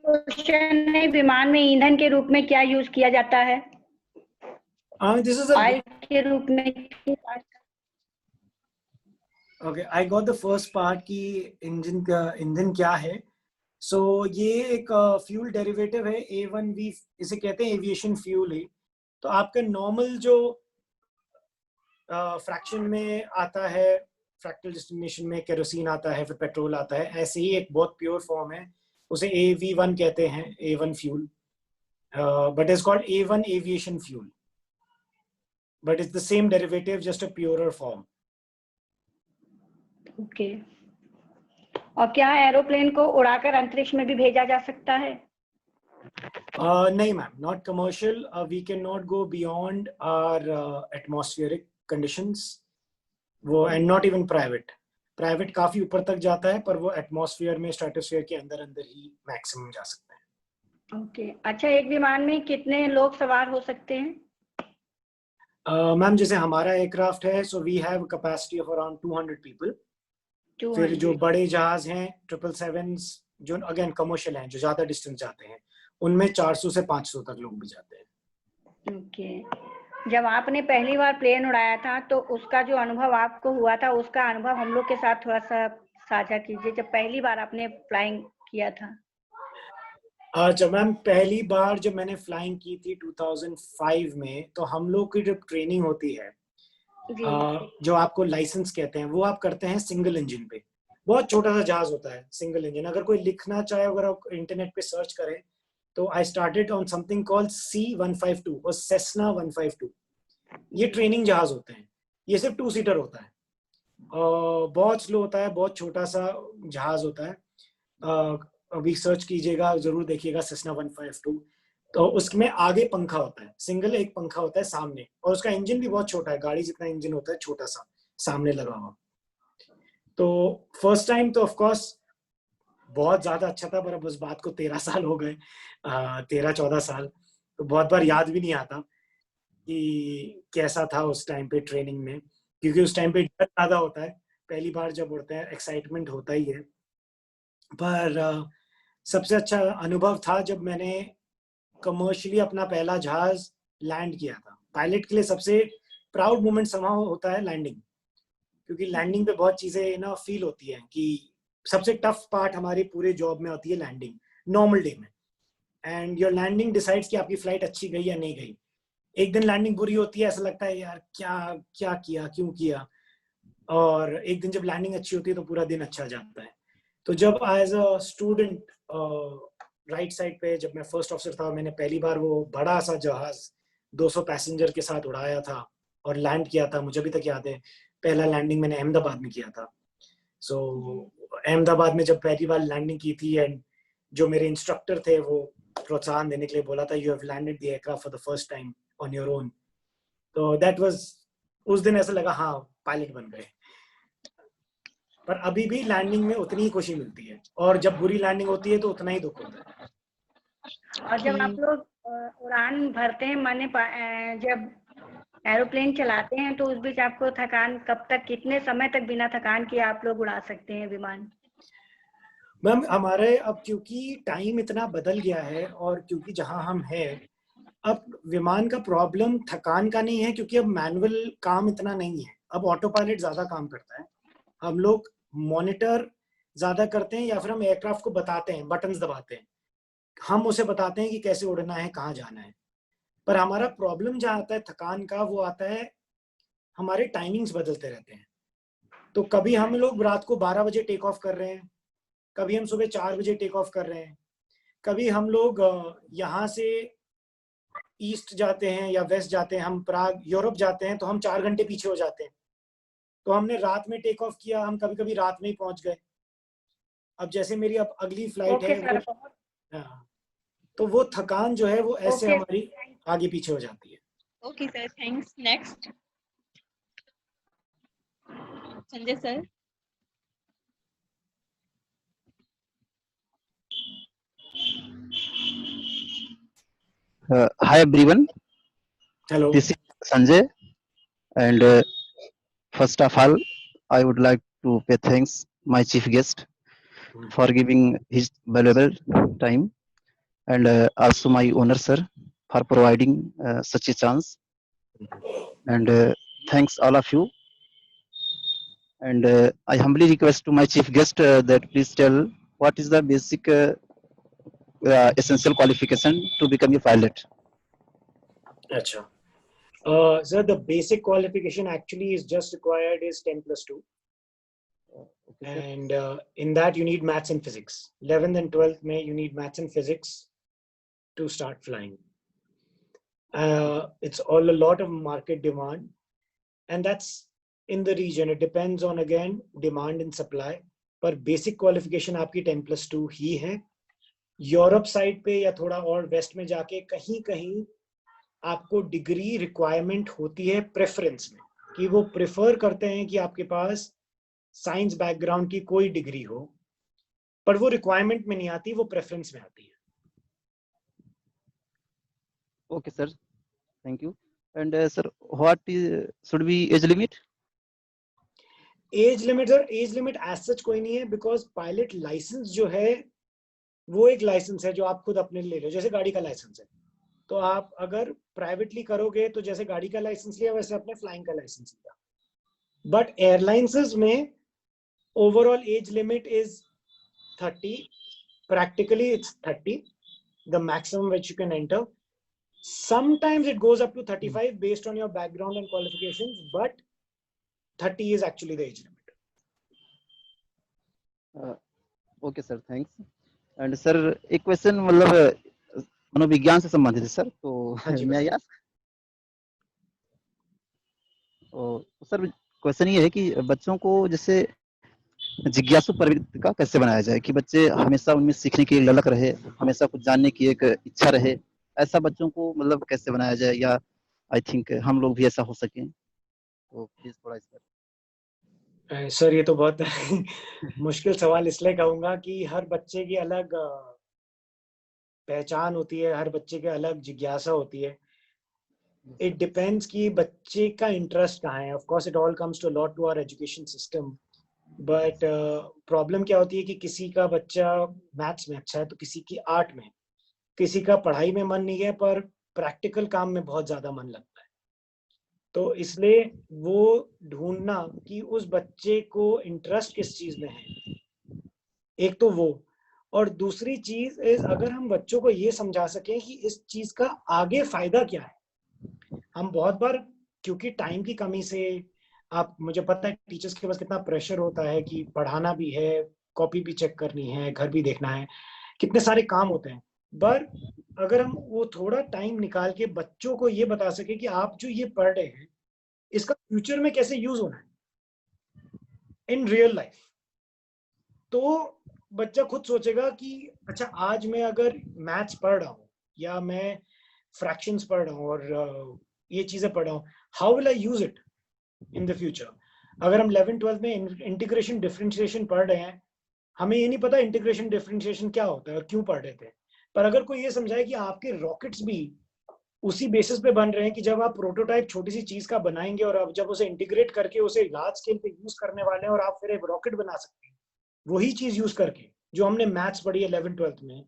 क्वेश्चन है, विमान में ईंधन के रूप में क्या यूज किया जाता है? दिस इज ऑयल के रूप में. Okay, I got the first part कि ईंधन क्या है. सो ये एक फ्यूल डेरिवेटिव है. A1V इसे कहते हैं एविएशन फ्यूल है. तो आपका नॉर्मल जो फ्रैक्शन में आता है, फ्रैक्टल डिस्टिलेशन में केरोसिन आता है, फिर पेट्रोल आता है, ऐसे ही एक बहुत प्योर फॉर्म है, उसे AV1 कहते हैं, A1 fuel. But it's called A1 aviation fuel, but it's the same derivative, just a purer form. Okay. और क्या एरोप्लेन को उड़ाकर अंतरिक्ष में भी भेजा जा सकता है? नहीं ma'am, not commercial. We can not go beyond our atmospheric conditions. वो एंड नॉट इवन प्राइवेट काफी ऊपर तक जाता है, पर वो एटमॉस्फेयर में, स्ट्रेटोस्फेयर के अंदर ही मैक्सिमम जा सकता है. ओके. अच्छा, एक विमान में कितने लोग सवार हो सकते हैं? मैम, जैसे हमारा एयरक्राफ्ट है, so we have capacity of around 200 people. फिर जो बड़े जहाज हैं 777s, जो अगेन कमर्शियल हैं, जो ज्यादा डिस्टेंस जाते हैं, उनमें 400 से 500 तक लोग भी जाते हैं. ओके. जब आपने पहली बार प्लेन उड़ाया था तो उसका जो अनुभव आपको हुआ था, उसका अनुभव हम लोग के साथ थोड़ा सा साझा कीजिए, जब पहली बार आपने फ्लाइंग किया था। अच्छा मैम, पहली बार जब मैंने फ्लाइंग की थी 2005 में, तो हम लोग की जब ट्रेनिंग होती है, जी। जो आपको लाइसेंस कहते हैं, वो आप करते हैं सिंगल इंजन पे। बहुत छोटा सा जहाज होता है सिंगल इंजन। अगर कोई लिखना चाहे, अगर आप इंटरनेट पे सर्च करें, तो I started on something called C-152 और सेस्ना 152। ये ट्रेनिंग जहाज होते हैं। ये सिर्फ 2 सीटर होता है, बहुत स्लो होता है, बहुत छोटा सा जहाज होता है। अभी सर्च कीजिएगा, जरूर देखिएगा सेस्ना 152। तो उसमें आगे पंखा होता है, सिंगल एक पंखा होता है सामने, और उसका इंजन भी बहुत छोटा है, गाड़ी जितना इंजन होता है, छोटा सा सामने लगा हुआ। तो फर्स्ट टाइम तो ऑफ कोर्स बहुत ज्यादा अच्छा था, पर अब उस बात को 13 साल हो गए, 13-14 साल, तो बहुत बार याद भी नहीं आता कि कैसा था उस टाइम पे ट्रेनिंग में, क्योंकि उस टाइम पे डर ज्यादा होता है। पहली बार जब उड़ते हैं एक्साइटमेंट होता ही है, पर सबसे अच्छा अनुभव था जब मैंने कमर्शियली अपना पहला जहाज लैंड किया था। पायलट के लिए सबसे प्राउड मोमेंट समहाउ होता है लैंडिंग, क्योंकि लैंडिंग पे बहुत चीजें ना फील होती है कि सबसे टफ पार्ट हमारी पूरे जॉब में होती है लैंडिंग, नॉर्मल डे में। एंड योर लैंडिंग डिसाइड्स कि आपकी फ्लाइट अच्छी गई या नहीं गई। एक दिन लैंडिंग बुरी होती है, ऐसा लगता है यार क्या क्या किया, क्यों किया। और एक दिन जब लैंडिंग अच्छी होती है तो पूरा दिन अच्छा जाता है। तो जब as a student right side पे जब मैं फर्स्ट ऑफिसर था, मैंने पहली बार वो बड़ा सा जहाज 200 पैसेंजर के साथ उड़ाया था और लैंड किया था। मुझे अभी तक याद है, पहला लैंडिंग मैंने अहमदाबाद में किया था। सो अहमदाबाद में जब पहली बार लैंडिंग की थी, एंड जो मेरे इंस्ट्रक्टर थे वो प्रोत्साहन देने के लिए बोला था, you have landed the aircraft for the first time on your own. तो दैट वाज, उस दिन ऐसा लगा हाँ पायलट बन गए। पर अभी भी लैंडिंग में उतनी ही खुशी मिलती है, और जब बुरी लैंडिंग होती है तो उतना ही दुख होता है। और जब आप लोग उड़ान भरते हैं, माने जब एरोप्लेन चलाते हैं, तो उस बीच आपको थकान कब तक, कितने समय तक बिना थकान के आप लोग उड़ा सकते हैं विमान? मैम हमारे अब क्योंकि टाइम इतना बदल गया है, और क्योंकि जहां हम हैं अब विमान का प्रॉब्लम थकान का नहीं है, क्योंकि अब मैनुअल काम इतना नहीं है, अब ऑटो पायलट ज्यादा काम करता है। हम लोग मॉनिटर ज्यादा करते हैं, या फिर हम एयरक्राफ्ट को बताते हैं, बटन्स दबाते हैं, हम उसे बताते हैं कि कैसे उड़ना है, कहाँ जाना है। पर हमारा प्रॉब्लम जहाँ आता है थकान का, वो आता है हमारे टाइमिंग्स बदलते रहते हैं। तो कभी हम लोग रात को 12 बजे टेक ऑफ कर रहे हैं, कभी हम सुबह 4 बजे टेक ऑफ कर रहे हैं, कभी हम लोग यहाँ से ईस्ट जाते हैं या वेस्ट जाते हैं, हम प्राग यूरोप जाते हैं तो हम 4 घंटे पीछे हो जाते हैं। तो हमने रात में टेक ऑफ किया, हम कभी कभी रात में ही पहुंच गए। अब जैसे मेरी अब अगली फ्लाइट ओके है सर, वो, हाँ, तो वो थकान जो है वो ऐसे ओके हमारी आगे पीछे हो जाती है। Okay, sir. Thanks. Next, Sanjay sir. Hi everyone, hello. this is Sanjay, and first of all, I would like to pay thanks my chief guest for giving his valuable time, and also my owner sir for providing such a chance. And thanks all of you. And I humbly request to my chief guest that please tell what is the basic essential qualification to become a pilot. अच्छा, sir, the basic qualification actually is just required is 10+2, and in that you need maths and physics. 11th and 12th May you need maths and physics to start flying. It's all a lot of market demand, and that's in the region. It depends on again demand and supply, पर basic qualification आपकी 10+2 ही है। यूरोप साइड पे या थोड़ा और वेस्ट में जाके कहीं कहीं आपको डिग्री रिक्वायरमेंट होती है प्रेफरेंस में, कि वो प्रेफर करते हैं कि आपके पास साइंस बैकग्राउंड की कोई डिग्री हो, पर वो रिक्वायरमेंट में नहीं आती, वो प्रेफरेंस में आती है। Okay, sir. Thank you. And sir, what is should be age limit? Age limit, sir age limit as such कोई नहीं है, बिकॉज पायलट लाइसेंस जो है वो एक लाइसेंस है जो आप खुद अपने ले रहे हो, जैसे गाड़ी का लाइसेंस है। तो आप अगर प्राइवेटली करोगे तो जैसे गाड़ी का लाइसेंस लिया वैसे अपने फ्लाइंग का लाइसेंस लिया। बट एयरलाइंसेस में overall age limit is 30. Practically, it's 30, the maximum which you can enter. Sometimes it goes up to 35 based on your background and qualifications, but 30 is actually the age limit. Okay sir, thanks. And sir एक क्वेश्चन मतलब मनोविज्ञान से संबंधित है सर, तो हाँ जी, मैं बताइए। याद सर क्वेश्चन ये है कि बच्चों को जैसे जिज्ञासु प्रवृत्ति का कैसे बनाया जाए कि बच्चे हमेशा उनमें सीखने की ललक रहे, हमेशा कुछ जानने की एक इच्छा रहे, ऐसा बच्चों को मतलब कैसे बनाया जाए, या आई थिंक हम लोग भी ऐसा हो सकें, तो प्लीज थोड़ा इस पर. सर ये तो बहुत मुश्किल सवाल इसलिए कहूंगा कि हर बच्चे की अलग पहचान होती है, हर बच्चे की अलग जिज्ञासा होती है. इट डिपेंड्स कि बच्चे का इंटरेस्ट कहाँ है. Of course it all comes to lot to our education system, but problem क्या होती है कि किसी का बच्चा मैथ्स में अच्छा है तो किसी की आर्ट में, किसी का पढ़ाई में मन नहीं है पर प्रैक्टिकल काम में बहुत ज्यादा मन लगता है. तो इसलिए वो ढूंढना कि उस बच्चे को इंटरेस्ट किस चीज में है, एक तो वो. और दूसरी चीज इज अगर हम बच्चों को ये समझा सकें कि इस चीज का आगे फायदा क्या है. हम बहुत बार क्योंकि टाइम की कमी से, आप मुझे पता है टीचर्स के पास कितना प्रेशर होता है कि पढ़ाना भी है, कॉपी भी चेक करनी है, घर भी देखना है, कितने सारे काम होते हैं. पर अगर हम वो थोड़ा टाइम निकाल के बच्चों को ये बता सके कि आप जो ये पढ़ रहे हैं इसका फ्यूचर में कैसे यूज होना है इन रियल लाइफ, तो बच्चा खुद सोचेगा कि अच्छा आज मैं अगर मैथ्स पढ़ रहा हूँ या मैं फ्रैक्शंस पढ़ रहा हूँ और ये चीजें पढ़ रहा हूँ, how will I use it in the future. अगर हम 11th-12th में इंटीग्रेशन डिफरेंशिएशन पढ़ रहे हैं, हमें ये नहीं पता इंटीग्रेशन डिफरेंशिएशन क्या होता है और क्यों पढ़ रहे थे. पर अगर कोई ये समझाए कि आपके रॉकेट्स भी उसी बेसिस पे बन रहे हैं कि जब आप प्रोटोटाइप छोटी सी चीज का बनाएंगे और आप जब उसे इंटीग्रेट करके उसे लार्ज स्केल पे यूज करने वाले हैं और आप फिर एक रॉकेट बना सकते हैं वही चीज यूज करके जो हमने मैथ्स पढ़ी है 11th-12th में,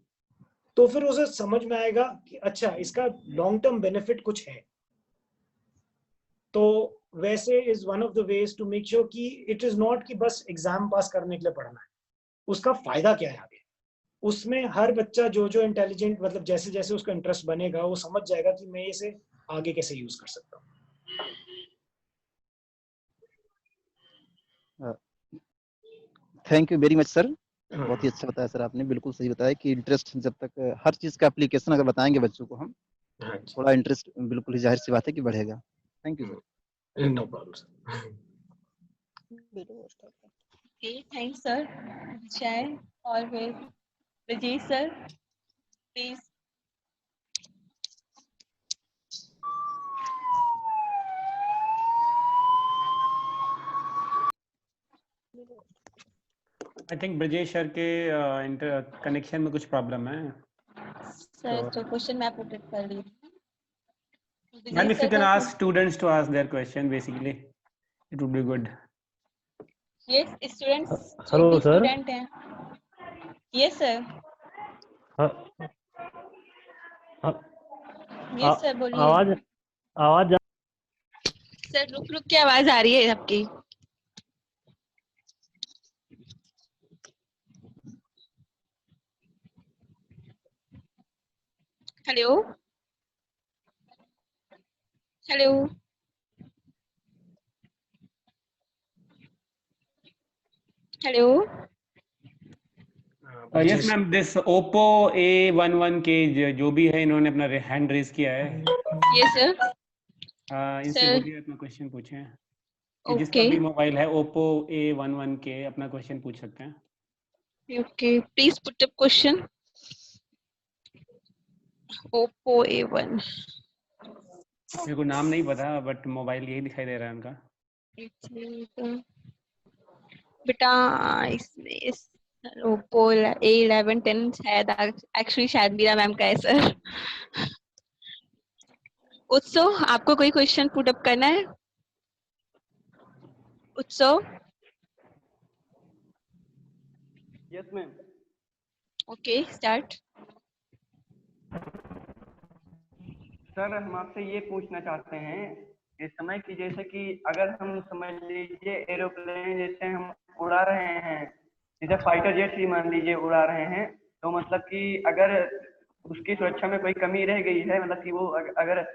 तो फिर उसे समझ में आएगा कि अच्छा इसका लॉन्ग टर्म बेनिफिट कुछ है. तो वैसे is one of the ways to make sure कि इट इज नॉट कि बस एग्जाम पास करने के लिए पढ़ना है, उसका फायदा क्या है आगे. उसमें हर बच्चा जो जो इंटेलिजेंट मतलब जैसे जैसे उसका इंटरेस्ट बनेगा वो समझ जाएगा कि मैं इसे आगे कैसे यूज कर सकता हूँ. Thank you very much sir, बहुत ही अच्छा बताया सर आपने, बिल्कुल सही बताया कि इंटरेस्ट जब तक हर चीज का एप्लीकेशन अगर बताएंगे बच्चों को हम, थोड़ा इंटरेस्ट बिल्कुल ही जाहिर सी बात है कि बढ़ेगा. Thank you sir. No problem. Okay, thanks, sir. Jai or Vijay, sir, please. I think Brajesh sir के कनेक्शन में कुछ प्रॉब्लम है. Sir, तो क्वेश्चन मैं पुट कर रही हूँ. And if you can ask students to ask their question, basically, it would be good. Yes, students. Hello, sir. Student हैं. Yes, sir. Yes, sir. बोलिए. आवाज सर रुक के आवाज आ रही है आपकी. Hello hello hello. Yes, ma'am. This Oppo A11K जो भी है, इन्होंने अपना हैंड रेज किया है. Yes, sir. इनसे Sir. बोलिए अपना क्वेश्चन पूछें. जिसका Okay. भी मोबाइल है Oppo A11K अपना क्वेश्चन पूछ सकते हैं. Okay. Please put up question. Oppo A1. मेरे को नाम नहीं पता बट मोबाइल यही दिखाई दे रहा है उनका. बेटा इसमें इस Oppo A11 शायद एक्चुअली शायद मीरा मैम का है सर. उत्सव आपको कोई क्वेश्चन पुट अप करना है? उत्सव. Yes ma'am. Okay start. Sir हम आपसे ये पूछना चाहते हैं इस समय कि जैसे कि अगर हम समझ लीजिए एरोप्लेन जैसे हम उड़ा रहे हैं, जैसे फाइटर जेट ही मान लीजिए उड़ा रहे हैं, तो मतलब कि अगर उसकी सुरक्षा में कोई कमी रह गई है, मतलब कि वो अगर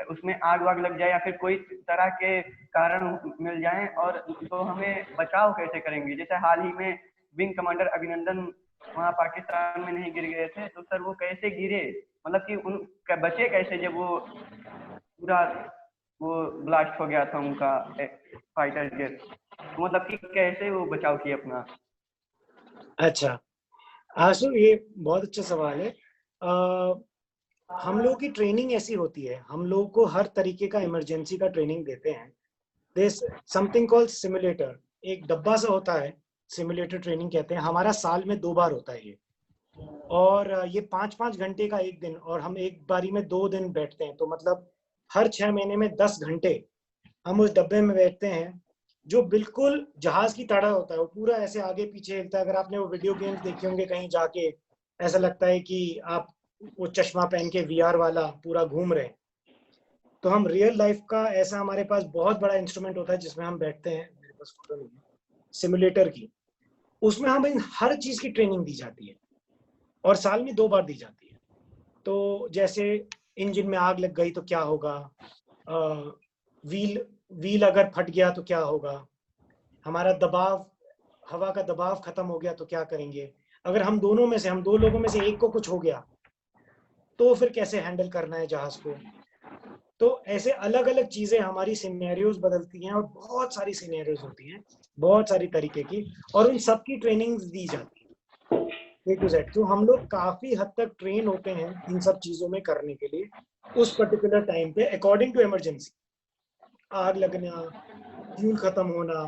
उसमें आग वाग लग जाए या फिर कोई तरह के कारण मिल जाए, और तो हमें बचाव कैसे करेंगे? जैसे हाल ही में विंग कमांडर अभिनंदन वहाँ पाकिस्तान में नहीं गिर गए थे, तो सर वो कैसे गिरे, मतलब कि उन बचे कैसे जब वो पूरा वो ब्लास्ट हो गया था उनका फाइटर जेट, तो मतलब कि कैसे वो बचाव किए अपना? अच्छा आशु, ये बहुत अच्छा सवाल है। हम लोगों की ट्रेनिंग ऐसी होती है, हम लोगों को हर तरीके का इमरजेंसी का ट्रेनिंग देते हैं। दिस समथिंग कॉल्ड सिमुलेटर, एक डब्बा सा होता है, सिमुलेटर ट्रेनिंग कहते हैं। हमारा साल में 2 बार होता है ये, और ये 5-5 घंटे का एक दिन, और हम एक बारी में 2 दिन बैठते हैं। तो मतलब हर 6 महीने में 10 घंटे हम उस डब्बे में बैठते हैं, जो बिल्कुल जहाज की तरह होता है। वो पूरा ऐसे आगे पीछे हिलता है। अगर आपने वो वीडियो गेम्स देखे होंगे कहीं जाके, ऐसा लगता है कि आप वो चश्मा पहन के VR वाला पूरा घूम रहे हैं। तो हम रियल लाइफ का ऐसा, हमारे पास बहुत बड़ा इंस्ट्रूमेंट होता है जिसमें हम बैठते हैं, मेरे पास फोटो नहीं है, सिमुलेटर की। उसमें हमें हर चीज की ट्रेनिंग दी जाती है, और साल में 2 बार दी जाती है। तो जैसे इंजन में आग लग गई तो क्या होगा, व्हील अगर फट गया तो क्या होगा, हमारा दबाव, हवा का दबाव खत्म हो गया तो क्या करेंगे, अगर हम 2 लोगों में से एक को कुछ हो गया तो फिर कैसे हैंडल करना है जहाज को। तो ऐसे अलग अलग चीजें, हमारी सिनेरियोज बदलती हैं, और बहुत सारी सिनेरियोज होती हैं, बहुत सारी तरीके की, और उन सब की ट्रेनिंग दी जाती है A to Z। तो हम लोग काफी हद तक ट्रेन होते हैं इन सब चीजों में करने के लिए, उस पर्टिकुलर टाइम पे अकॉर्डिंग टू इमरजेंसी। आग लगना, फ्यूल खत्म होना,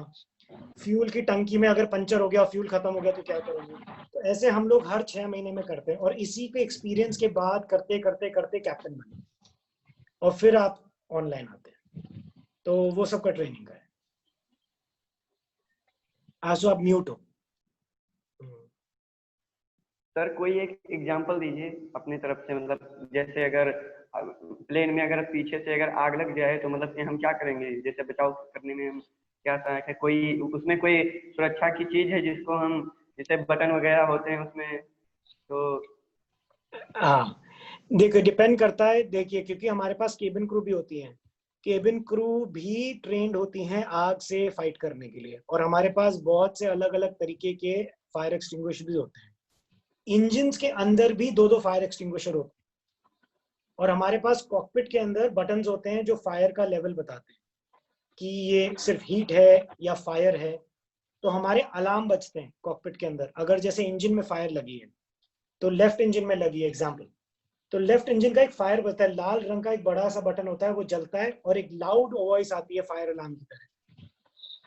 फ्यूल की टंकी में अगर पंचर हो गया, फ्यूल खत्म हो गया तो क्या करेंगे। तो ऐसे हम लोग हर 6 महीने में करते हैं, और इसी के एक्सपीरियंस के बाद करते करते करते कैप्टन बने, और फिर आप ऑनलाइन आते हैं। तो वो सबका ट्रेनिंग है। आजो आप म्यूट हो। सर कोई एक एग्जांपल दीजिए अपनी तरफ से, मतलब जैसे अगर प्लेन में अगर पीछे से अगर आग लग जाए तो मतलब कि हम क्या करेंगे, जैसे बचाव करने में हम क्या सहायक है, कोई उसमें कोई सुरक्षा की चीज है जिसको हम, जैसे बटन वगैरह होते हैं उसमें, तो हाँ देखिए, डिपेंड करता है। देखिए, क्योंकि हमारे पास केबिन क्रू भी होती हैं, केबिन क्रू भी ट्रेंड होती हैं आग से फाइट करने के लिए, और हमारे पास बहुत से अलग अलग तरीके के फायर एक्सटिंग्विशर भी होते हैं। इंजन्स के अंदर भी 2-2 फायर एक्सटिंग्विशर होते हैं, और हमारे पास कॉकपिट के अंदर बटन्स होते हैं जो फायर का लेवल बताते हैं कि ये सिर्फ हीट है या फायर है। तो हमारे अलार्म बजते हैं कॉकपिट के अंदर। अगर जैसे इंजन में फायर लगी है, तो लेफ्ट इंजन में लगी है एग्जाम्पल, तो लेफ्ट इंजन का एक फायर बजता है, लाल रंग का एक बड़ा सा बटन होता है, वो जलता है, और एक लाउड वॉइस आती है फायर अलार्म की तरह।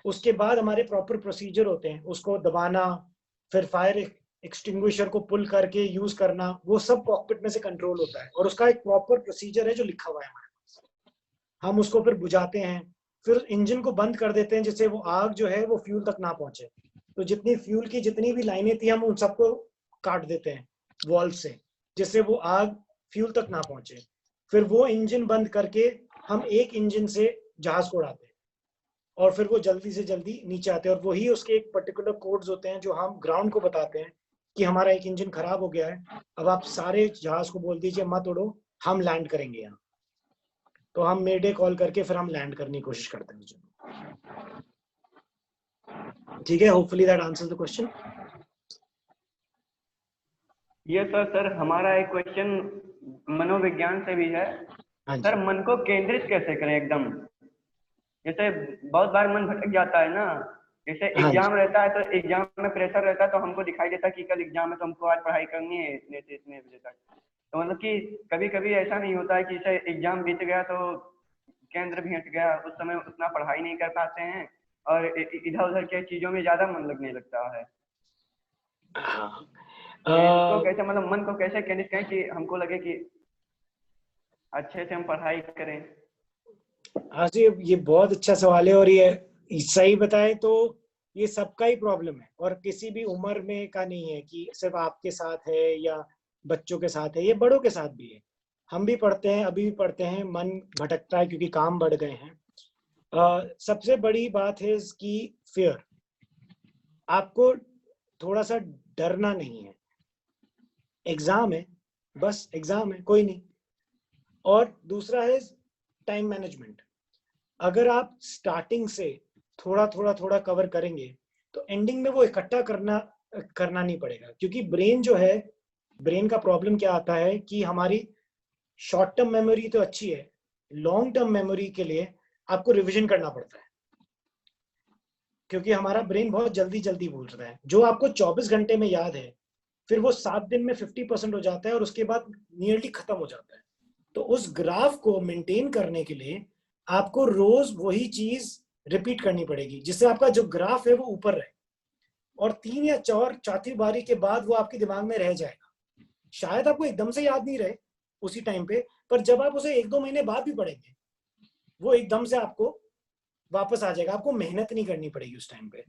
उसके बाद हमारे प्रॉपर प्रोसीजर होते हैं, उसको दबाना, फिर फायर एक्सटिंग्विशर को पुल करके यूज करना, वो सब कॉकपिट में से कंट्रोल होता है, और उसका एक प्रॉपर प्रोसीजर है जो लिखा हुआ है हमारे पास। हम उसको फिर बुझाते हैं, फिर इंजन को बंद कर देते हैं, जिससे वो आग जो है वो फ्यूल तक ना पहुंचे। तो जितनी फ्यूल की जितनी भी लाइनें थी, हम उन सबको काट देते हैं वॉल्व से, जिससे वो आग फ्यूल तक ना पहुंचे। फिर वो इंजन बंद करके हम एक इंजन से जहाज को उड़ाते हैं, और फिर वो जल्दी से जल्दी नीचे आते हैं, और वही उसके एक पर्टिकुलर कोड्स होते हैं जो हम ग्राउंड को बताते हैं कि हमारा एक इंजन खराब हो गया है, अब आप सारे जहाज को बोल दीजिए मत उड़ो, हम लैंड करेंगे यहाँ। तो हम मेडे कॉल करके फिर हम लैंड करने की कोशिश करते हैं। ठीक है, hopefully that answers the question. ये सर हमारा एक क्वेश्चन मनोविज्ञान से भी है। हाँ जी। सर मन को केंद्रित कैसे करें एकदम, जैसे बहुत बार मन भटक जाता है ना, जैसे हाँ एग्जाम जी। रहता है तो एग्जाम में प्रेशर रहता है, तो हमको दिखाई देता है कि कल एग्जाम है तो हमको आज पढ़ाई करनी है इतने से इतने बजे तक। तो मतलब कि कभी कभी ऐसा नहीं होता है कि जैसे एग्जाम बीत गया तो केंद्र भी हट गया, उस समय उतना पढ़ाई नहीं कर पाते हैं, और इधर उधर के चीजों में ज्यादा मन लगने लगता है। हाँ, इसको कैसे, मतलब मन को कैसे केंद्रित करें कि हमको लगे कि अच्छे से हम पढ़ाई करें? हाँ जी, ये बहुत अच्छा सवाल है, और ये सही बताएं तो ये सबका ही प्रॉब्लम है, और किसी भी उम्र में का नहीं है कि सिर्फ आपके साथ है या बच्चों के साथ है, ये बड़ों के साथ भी है। हम भी पढ़ते हैं, अभी भी पढ़ते हैं, मन भटकता है क्योंकि काम बढ़ गए हैं। सबसे बड़ी बात है इसकी फियर। आपको थोड़ा सा डरना नहीं है, एग्जाम है, बस एग्जाम है, कोई नहीं। और दूसरा है टाइम मैनेजमेंट। अगर आप स्टार्टिंग से थोड़ा कवर करेंगे तो एंडिंग में वो इकट्ठा करना नहीं पड़ेगा, क्योंकि ब्रेन जो है, ब्रेन का प्रॉब्लम क्या आता है कि हमारी शॉर्ट टर्म मेमोरी तो अच्छी है, लॉन्ग टर्म मेमोरी के लिए आपको रिवीजन करना पड़ता है, क्योंकि हमारा ब्रेन बहुत जल्दी जल्दी भूल रहा है। जो आपको 24 घंटे में याद है, फिर वो 7 दिन में 50% हो जाता है और उसके बाद नियरली खत्म हो जाता है। तो उस ग्राफ को मेंटेन करने के लिए आपको रोज वही चीज रिपीट करनी पड़ेगी, जिससे आपका जो ग्राफ है वो ऊपर रहे, और 3 या 4 बारी के बाद वो आपके दिमाग में रह जाएगा। शायद आपको एकदम से याद नहीं रहे उसी टाइम पे, पर जब आप उसे 1-2 महीने बाद भी पढ़ेंगे, वो एकदम से आपको वापस आ जाएगा, आपको मेहनत नहीं करनी पड़ेगी उस टाइम पे।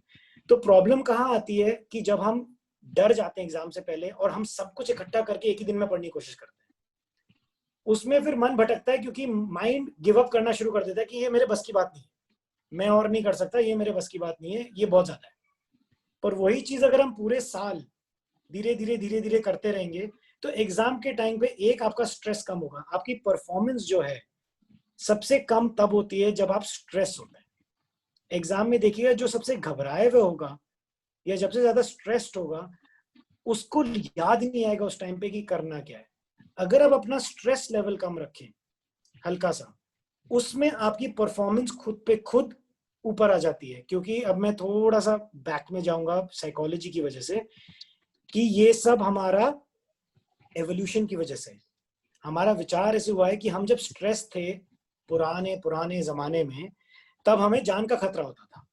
तो प्रॉब्लम कहाँ आती है कि जब हम डर जाते हैं एग्जाम से पहले और हम सब कुछ इकट्ठा करके एक ही दिन में पढ़ने की कोशिश करते हैं, उसमें फिर मन भटकता है, क्योंकि माइंड गिव अप करना शुरू कर देता है कि ये मेरे बस की बात नहीं है, मैं और नहीं कर सकता, ये मेरे बस की बात नहीं है, ये बहुत ज्यादा है। पर वही चीज अगर हम पूरे साल धीरे धीरे करते रहेंगे तो एग्जाम के टाइम पे एक आपका स्ट्रेस कम होगा। आपकी परफॉर्मेंस जो है सबसे कम तब होती है जब आप स्ट्रेस होते हैं। एग्जाम में देखिएगा, जो सबसे घबराए हुए होगा या जब से ज्यादा स्ट्रेस्ड होगा, उसको याद नहीं आएगा उस टाइम पे कि करना क्या है। अगर आप अपना स्ट्रेस लेवल कम रखें हल्का सा, उसमें आपकी परफॉर्मेंस खुद पे खुद ऊपर आ जाती है। क्योंकि अब मैं थोड़ा सा बैक में जाऊंगा साइकोलॉजी की वजह से, कि ये सब हमारा एवोल्यूशन की वजह से, हमारा विचार ऐसे हुआ है कि हम जब स्ट्रेस थे पुराने जमाने में, तब हमें जान का खतरा होता था,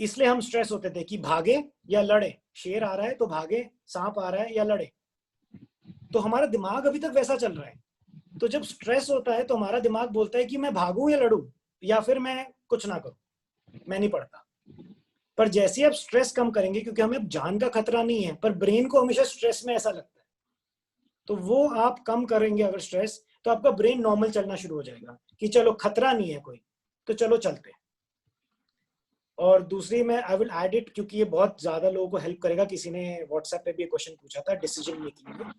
इसलिए हम स्ट्रेस होते थे कि भागे या लड़े, शेर आ रहा है तो भागे, सांप आ रहा है या लड़े। तो हमारा दिमाग अभी तक वैसा चल रहा है। तो जब स्ट्रेस होता है तो हमारा दिमाग बोलता है कि मैं भागूं या लड़ूं, या फिर मैं कुछ ना करूं, मैं नहीं पढ़ता। पर जैसे ही आप स्ट्रेस कम करेंगे, क्योंकि हमें अब जान का खतरा नहीं है, पर ब्रेन को हमेशा स्ट्रेस में ऐसा लगता है, तो वो आप कम करेंगे अगर स्ट्रेस, तो आपका ब्रेन नॉर्मल चलना शुरू हो जाएगा कि चलो खतरा नहीं है कोई, तो चलो चलते हैं। और दूसरी मैं आई विल एड इट, क्योंकि ये बहुत ज्यादा लोगों को हेल्प करेगा। किसी ने व्हाट्सएप पे भी क्वेश्चन पूछा था डिसीजन मेकिंग में,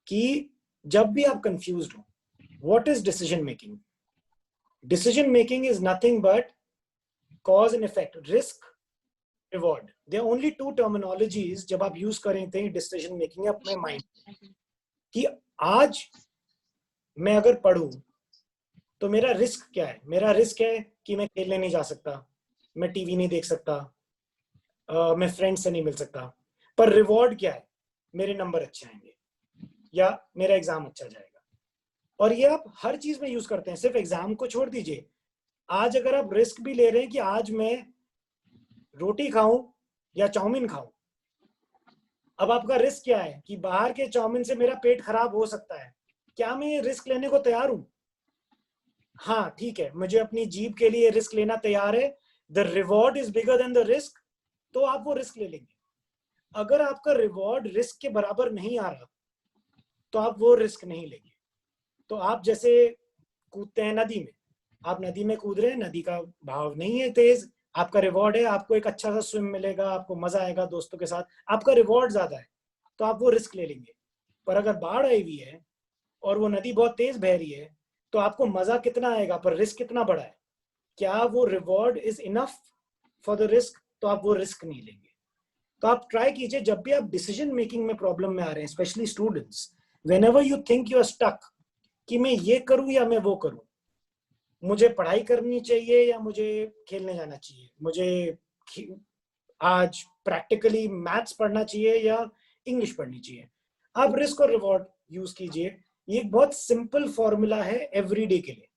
कि जब भी आप कंफ्यूज्ड हो, what is decision making? Decision making is nothing but cause and effect, risk, reward. There are only 2 terminologies जब आप यूज करें थे डिसीजन मेकिंग अपने माइंड, कि आज मैं अगर पढ़ूं तो मेरा रिस्क क्या है? मेरा रिस्क है कि मैं खेलने नहीं जा सकता, मैं टीवी नहीं देख सकता, मैं फ्रेंड्स से नहीं मिल सकता। पर रिवॉर्ड क्या है? मेरे नंबर अच्छे आएंगे या मेरा एग्जाम अच्छा जाएगा। और ये आप हर चीज में यूज करते हैं, सिर्फ एग्जाम को छोड़ दीजिए। आज अगर आप रिस्क भी ले रहे हैं कि आज मैं रोटी खाऊं या चाउमीन खाऊं, अब आपका रिस्क क्या है कि बाहर के चाउमीन से मेरा पेट खराब हो सकता है, क्या मैं ये रिस्क लेने को तैयार हूं? हाँ ठीक है, मुझे अपनी जीभ के लिए रिस्क लेना तैयार है, the reward is bigger than the risk, तो आप वो रिस्क ले लेंगे। अगर आपका रिवॉर्ड रिस्क के बराबर नहीं आ रहा तो आप वो रिस्क नहीं लेंगे। तो आप जैसे कूदते हैं नदी में, आप नदी में कूद रहे हैं, नदी का बहाव नहीं है तेज, आपका रिवॉर्ड है, आपको एक अच्छा सा स्विम मिलेगा, आपको मजा आएगा दोस्तों के साथ, आपका रिवॉर्ड ज्यादा है, तो आप वो रिस्क ले लेंगे। पर अगर बाढ़ आई हुई है और वो नदी बहुत तेज बह रही है, तो आपको मजा कितना आएगा पर रिस्क कितना बड़ा है? क्या वो reward is enough for the risk? तो आप वो रिस्क नहीं लेंगे। तो आप ट्राई कीजिए, जब भी आप डिसीजन मेकिंग में प्रॉब्लम में आ रहे हैं, specially students, whenever you think you are stuck कि मैं ये करूं या मैं वो करूं, मुझे पढ़ाई करनी चाहिए या मुझे खेलने जाना चाहिए, मुझे आज प्रैक्टिकली मैथ्स पढ़ना चाहिए या इंग्लिश पढ़नी चाहिए, आप रिस्क और रिवॉर्ड यूज कीजिए। ये एक बहुत सिंपल फॉर्मूला है एवरीडे के लिए,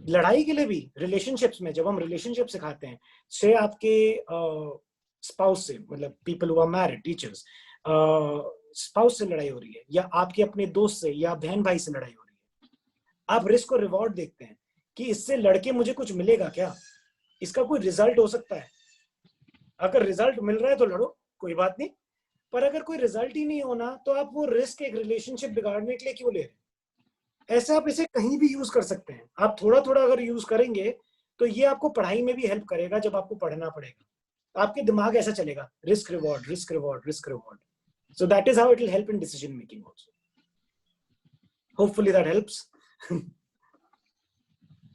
लड़ाई के लिए भी, रिलेशनशिप्स में। जब हम रिलेशनशिप सिखाते हैं, से आपके स्पाउस से, मतलब people who are married, teachers, spouse से लड़ाई हो रही है, या आपके अपने दोस्त से या बहन भाई से लड़ाई हो रही है, आप रिस्क और रिवॉर्ड देखते हैं कि इससे लड़के मुझे कुछ मिलेगा क्या, इसका कोई रिजल्ट हो सकता है। अगर रिजल्ट मिल रहा है तो लड़ो, कोई बात नहीं, पर अगर कोई रिजल्ट ही नहीं होना तो आप वो रिस्क एक रिलेशनशिप बिगाड़ने के लिए क्यों ले रहे हैं? ऐसे आप इसे कहीं भी यूज कर सकते हैं। आप थोड़ा थोड़ा अगर यूज करेंगे तो ये आपको पढ़ाई में भी हेल्प करेगा जब आपको पढ़ना पड़ेगा। आपके दिमाग ऐसा चलेगा, risk reward risk reward risk reward. So that is how it will help in decision making also. Hopefully that helps.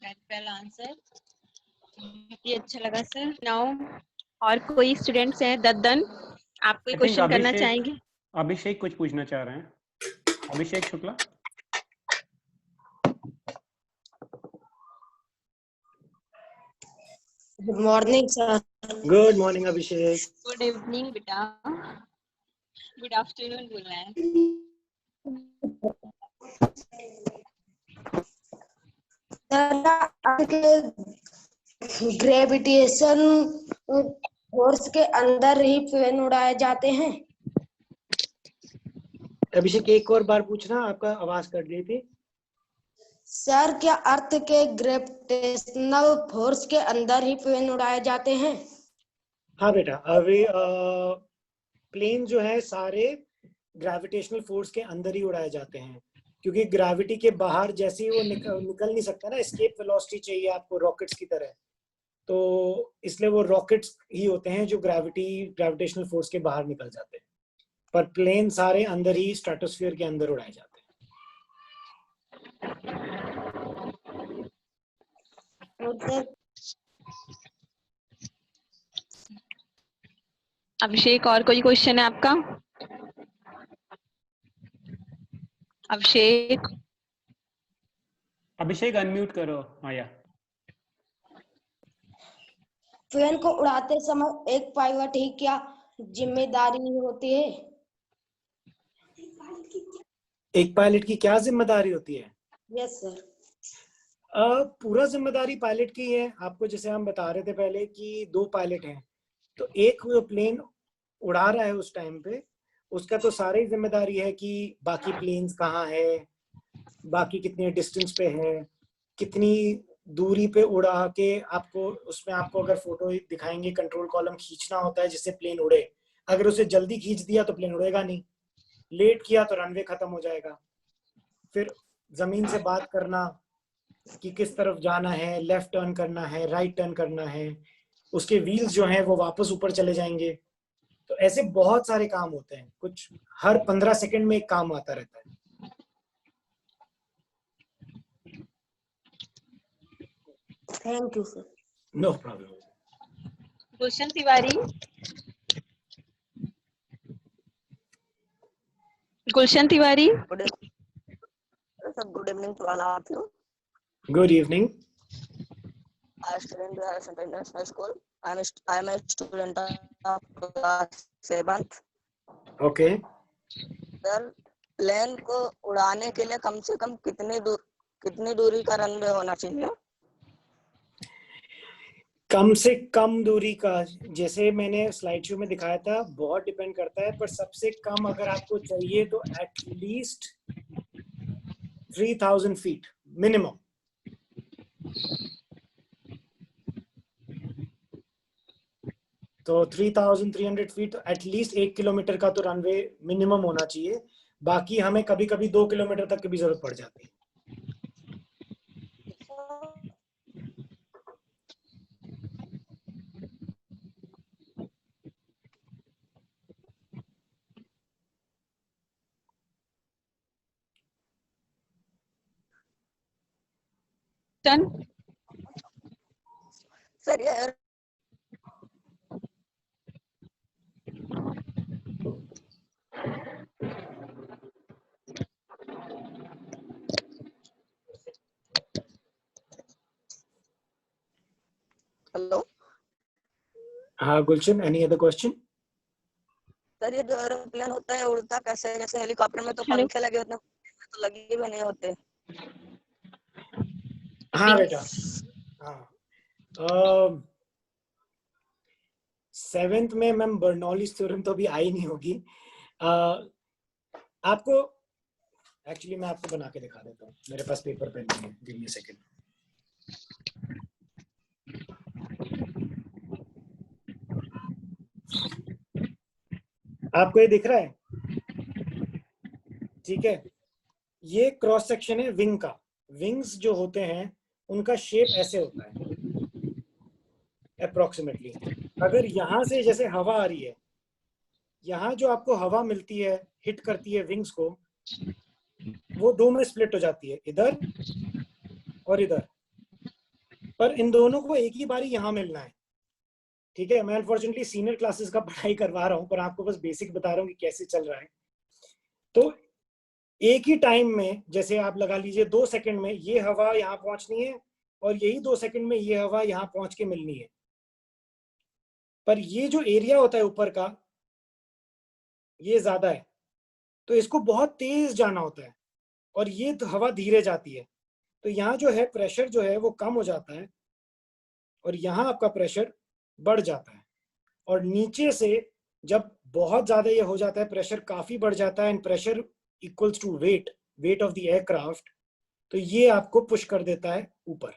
That well answered. ये अच्छा लगा सर. Now और कोई स्टूडेंट्स हैं? दद्दन, आप कोई I think क्वेश्चन करना अभिषेक- चाहेंगे? अभिषेक कुछ पूछना चाह रहे हैं. Abhishek Shukla. Good morning, sir. Good morning, Abhishek. Good evening बेटा. गुड आफ्टरनून बोलना है. ग्रेविटेशन फोर्स के अंदर ही प्लेन उड़ाए जाते हैं. अभिषेक एक और बार पूछना, आपका आवाज कट गई थी. सर, क्या अर्थ के ग्रेविटेशनल फोर्स के अंदर ही प्लेन उड़ाए जाते हैं? हाँ बेटा, अभी प्लेन जो है सारे ग्रेविटेशनल फोर्स के अंदर ही उड़ाए जाते हैं, क्योंकि ग्रेविटी के बाहर जैसे ही वो निकल नहीं सकता ना, एस्केप वेलोसिटी चाहिए आपको रॉकेट्स की तरह, तो इसलिए वो रॉकेट्स ही होते हैं जो ग्रेविटेशनल फोर्स के बाहर निकल जाते हैं, पर प्लेन सारे अंदर ही स्ट्रेटोस्फीयर के अंदर उड़ाए जाते हैं. अभिषेक और कोई क्वेश्चन है आपका? अभिषेक अभिषेक अनम्यूट करो. आया. प्लेन को उड़ाते समय एक पायलट ही क्या जिम्मेदारी होती है? एक पायलट की क्या जिम्मेदारी होती है? Yes sir. पूरा जिम्मेदारी पायलट की है. आपको जैसे हम बता रहे थे पहले कि 2 पायलट हैं, तो एक प्लेन उड़ा रहा है उस टाइम पे, उसका तो सारी जिम्मेदारी है कि बाकी प्लेन्स कहाँ है, बाकी कितने डिस्टेंस पे है, कितनी दूरी पे उड़ा के आपको उसमें आपको अगर फोटो दिखाएंगे, कंट्रोल कॉलम खींचना होता है जिससे प्लेन उड़े. अगर उसे जल्दी खींच दिया तो प्लेन उड़ेगा नहीं, लेट किया तो रनवे खत्म हो जाएगा. फिर जमीन से बात करना कि किस तरफ जाना है, लेफ्ट टर्न करना है, राइट टर्न करना है, उसके व्हील्स जो हैं वो वापस ऊपर चले जाएंगे. तो ऐसे बहुत सारे काम होते हैं, कुछ हर 15 सेकंड में एक काम आता रहता है. Thank you sir. No problem. Gulshan Tiwari. Gulshan Tiwari. Good evening to all of you. Good evening. I study in the Central International School. I am a student of class 7th. Okay. Sir, plane को उड़ाने के लिए कम से कम कितनी दूरी का रनवे होना चाहिए? कम से कम दूरी का, जैसे मैंने स्लाइड शो में दिखाया था, बहुत डिपेंड करता है, पर सबसे कम अगर आपको चाहिए तो एटलीस्ट 3000 फीट मिनिमम. तो 3300 फीट एटलीस्ट 1 किलोमीटर का तो रनवे मिनिमम होना चाहिए. बाकी हमें कभी कभी 2 किलोमीटर तक की भी जरूरत पड़ जाती है. सर, ये हेलो. हाँ गुलशन, एनी अदर क्वेश्चन? सर, ये जो एरोप्लेन होता है उड़ता कैसे है? जैसे हेलीकॉप्टर में तो पंखे लगे होते हैं, तो लगे भी नहीं होते. हाँ बेटा, हाँ. 7th में मैम बर्नौलीज थ्योरम तो अभी आई नहीं होगी. आपको एक्चुअली मैं आपको बना के दिखा देता हूँ, मेरे पास पेपर पेन नहीं है. Give me a second. आपको ये दिख रहा है? ठीक है, ये क्रॉस सेक्शन है विंग का. विंग्स जो होते हैं उनका शेप ऐसे होता है अप्रोक्सीमेटली. अगर यहाँ से जैसे हवा आ रही है, यहाँ जो आपको हवा मिलती है, हिट करती है विंग्स को, वो दो में स्प्लिट हो जाती है, इधर और इधर, पर इन दोनों को एक ही बारी यहाँ मिलना है। ठीक है, मैं अनफॉर्चुनेटली सीनियर क्लासेस का पढ़ाई करवा रहा हूँ, पर आपको बस बेसिक बता रहा हूँ कि कैसे चल रहा है। तो एक ही टाइम में, जैसे आप लगा लीजिए 2 सेकंड में ये हवा यहाँ पहुंचनी है और यही 2 सेकंड में ये हवा यहाँ पहुंच के मिलनी है। पर ये जो एरिया होता है ऊपर का, ये ज्यादा है, तो इसको बहुत तेज जाना होता है और ये तो हवा धीरे जाती है। तो यहाँ जो है प्रेशर जो है वो कम हो जाता है और यहाँ आपका प्रेशर बढ़ जाता है। और नीचे से जब बहुत ज्यादा ये हो जाता है, प्रेशर काफी बढ़ जाता है, and pressure equals to weight of the aircraft, तो ये आपको पुश कर देता है ऊपर।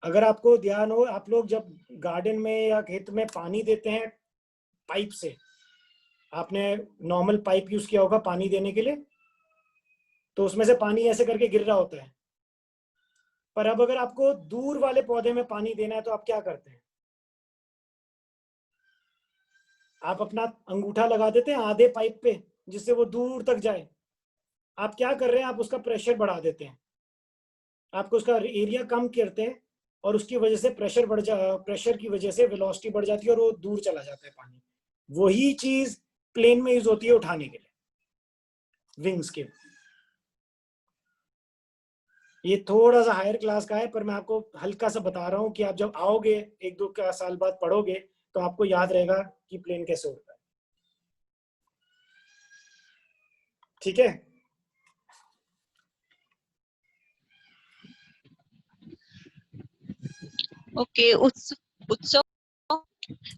अगर आपको ध्यान हो, आप लोग जब गार्डन में या खेत में पानी देते हैं पाइप से, आपने नॉर्मल पाइप यूज किया होगा पानी देने के लिए, तो उसमें से पानी ऐसे करके गिर रहा होता है। पर अब अगर आपको दूर वाले पौधे में पानी देना है तो आप क्या करते हैं? आप अपना अंगूठा लगा देते हैं आधे पाइप पे जिससे वो दूर तक जाए। आप क्या कर रहे हैं? आप उसका प्रेशर बढ़ा देते हैं, आपको उसका एरिया कम करते हैं और उसकी वजह से प्रेशर की वजह से वेलोसिटी बढ़ जाती है और वो दूर चला जाता है पानी। वही चीज प्लेन में यूज होती है उठाने के लिए विंग्स के। ये थोड़ा सा हायर क्लास का है, पर मैं आपको हल्का सा बता रहा हूं कि आप जब आओगे 1-2 साल बाद पढ़ोगे तो आपको याद रहेगा कि प्लेन कैसे उड़ता है। ठीक है, ओके। उत्सव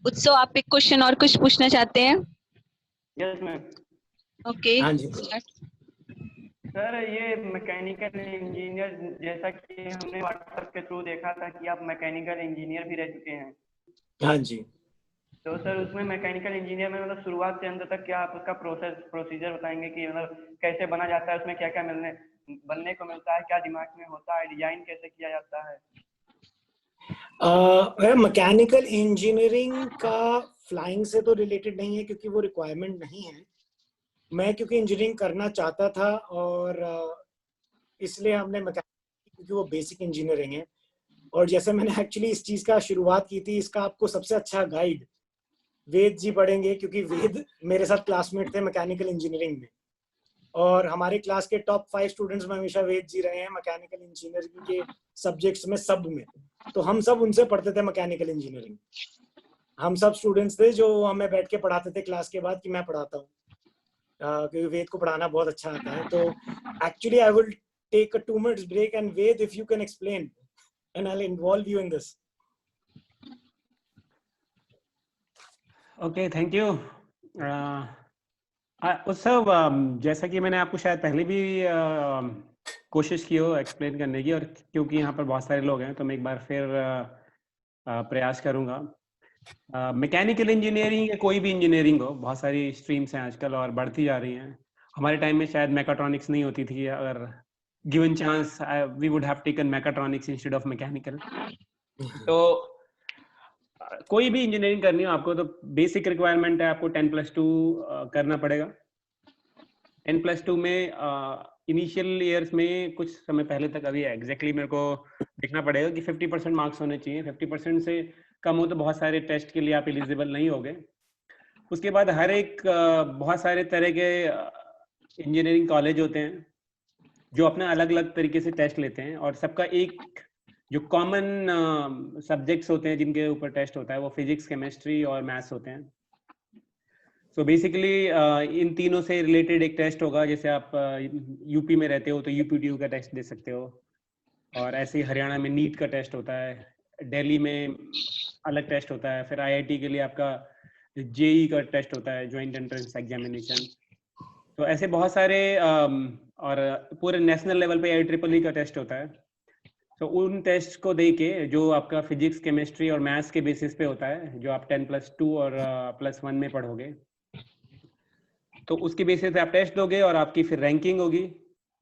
उत्सव आप एक क्वेश्चन और कुछ पूछना चाहते हैं? Yes ma'am. ओके, हाँ जी। सर ये मैकेनिकल इंजीनियर, जैसा कि हमने व्हाट्सएप के थ्रू देखा था कि आप मैकेनिकल इंजीनियर भी रह चुके हैं। हाँ जी। तो सर उसमें मैकेनिकल इंजीनियर में मतलब शुरुआत से अंत तक क्या आप उसका प्रोसीजर बताएंगे कि मतलब कैसे बना जाता है, उसमें क्या क्या बनने को मिलता है, क्या दिमाग में होता है, डिजाइन कैसे किया जाता है? मैकेनिकल इंजीनियरिंग का फ्लाइंग से तो रिलेटेड नहीं है क्योंकि वो रिक्वायरमेंट नहीं है। मैं क्योंकि इंजीनियरिंग करना चाहता था और इसलिए हमने मैकेनिकल, क्योंकि वो बेसिक इंजीनियरिंग है। और जैसे मैंने एक्चुअली इस चीज का शुरुआत की थी, इसका आपको सबसे अच्छा गाइड वेद जी पढ़ेंगे, क्योंकि वेद मेरे साथ क्लासमेट थे मैकेनिकल इंजीनियरिंग में और हमारे क्लास के टॉप 5 स्टूडेंट्स में हमेशा वेद जी रहे हैं मैकेनिकल इंजीनियरिंग के सब्जेक्ट्स में, सब में। तो हम सब उनसे पढ़ते थे मैकेनिकल इंजीनियरिंग। हम सब स्टूडेंट्स थे जो हमें बैठ के पढ़ाते थे क्लास के बाद कि मैं पढ़ाता हूँ, क्योंकि वेद को पढ़ाना बहुत अच्छा आता है। तो actually I will take a 2 minutes break and Ved, if you can explain, and I'll involve you in this. Okay, thank you. उत्सव, जैसा कि मैंने आपको शायद पहले भी कोशिश की हो एक्सप्लेन करने की, और क्योंकि यहाँ पर बहुत सारे लोग हैं तो मैं एक बार फिर प्रयास करूँगा। मैकेनिकल इंजीनियरिंग या कोई भी इंजीनियरिंग हो, बहुत सारी स्ट्रीम्स हैं आजकल और बढ़ती जा रही हैं। हमारे टाइम में शायद मैकाट्रॉनिक्स नहीं होती थी, अगर given chance we would have taken mechatronics instead of mechanical. तो कोई भी इंजीनियरिंग करनी हो आपको तो बेसिक रिक्वायरमेंट है, आपको 10+2 करना पड़ेगा। 10+2 में इनिशियल ईयर्स में कुछ समय पहले तक, अभी एग्जैक्टली मेरे को देखना पड़ेगा कि 50% मार्क्स होने चाहिए। 50% से कम हो तो बहुत सारे टेस्ट के लिए आप एलिजिबल नहीं होगे। उसके बाद हर एक बहुत सारे तरह के इंजीनियरिंग कॉलेज होते हैं जो अपना अलग अलग तरीके से टेस्ट लेते हैं, और सबका एक जो कॉमन सब्जेक्ट्स होते हैं जिनके ऊपर टेस्ट होता है वो फिजिक्स, केमिस्ट्री और मैथ्स होते हैं। सो बेसिकली इन तीनों से रिलेटेड एक टेस्ट होगा। जैसे आप यूपी में रहते हो तो यूपीटीयू का टेस्ट दे सकते हो, और ऐसे ही हरियाणा में नीट का टेस्ट होता है, दिल्ली में अलग टेस्ट होता है, फिर आईआईटी के लिए आपका जेई का टेस्ट होता है, ज्वाइंट एंट्रेंस एग्जामिनेशन। तो ऐसे बहुत सारे और पूरे नेशनल लेवल पे IEEE का टेस्ट होता है। तो उन टेस्ट को दे के जो आपका फिजिक्स, केमिस्ट्री और मैथ्स के बेसिस पे होता है, जो आप 10+2 और +1 में पढ़ोगे, तो उसके बेसिस पे आप टेस्ट दोगे और आपकी फिर रैंकिंग होगी।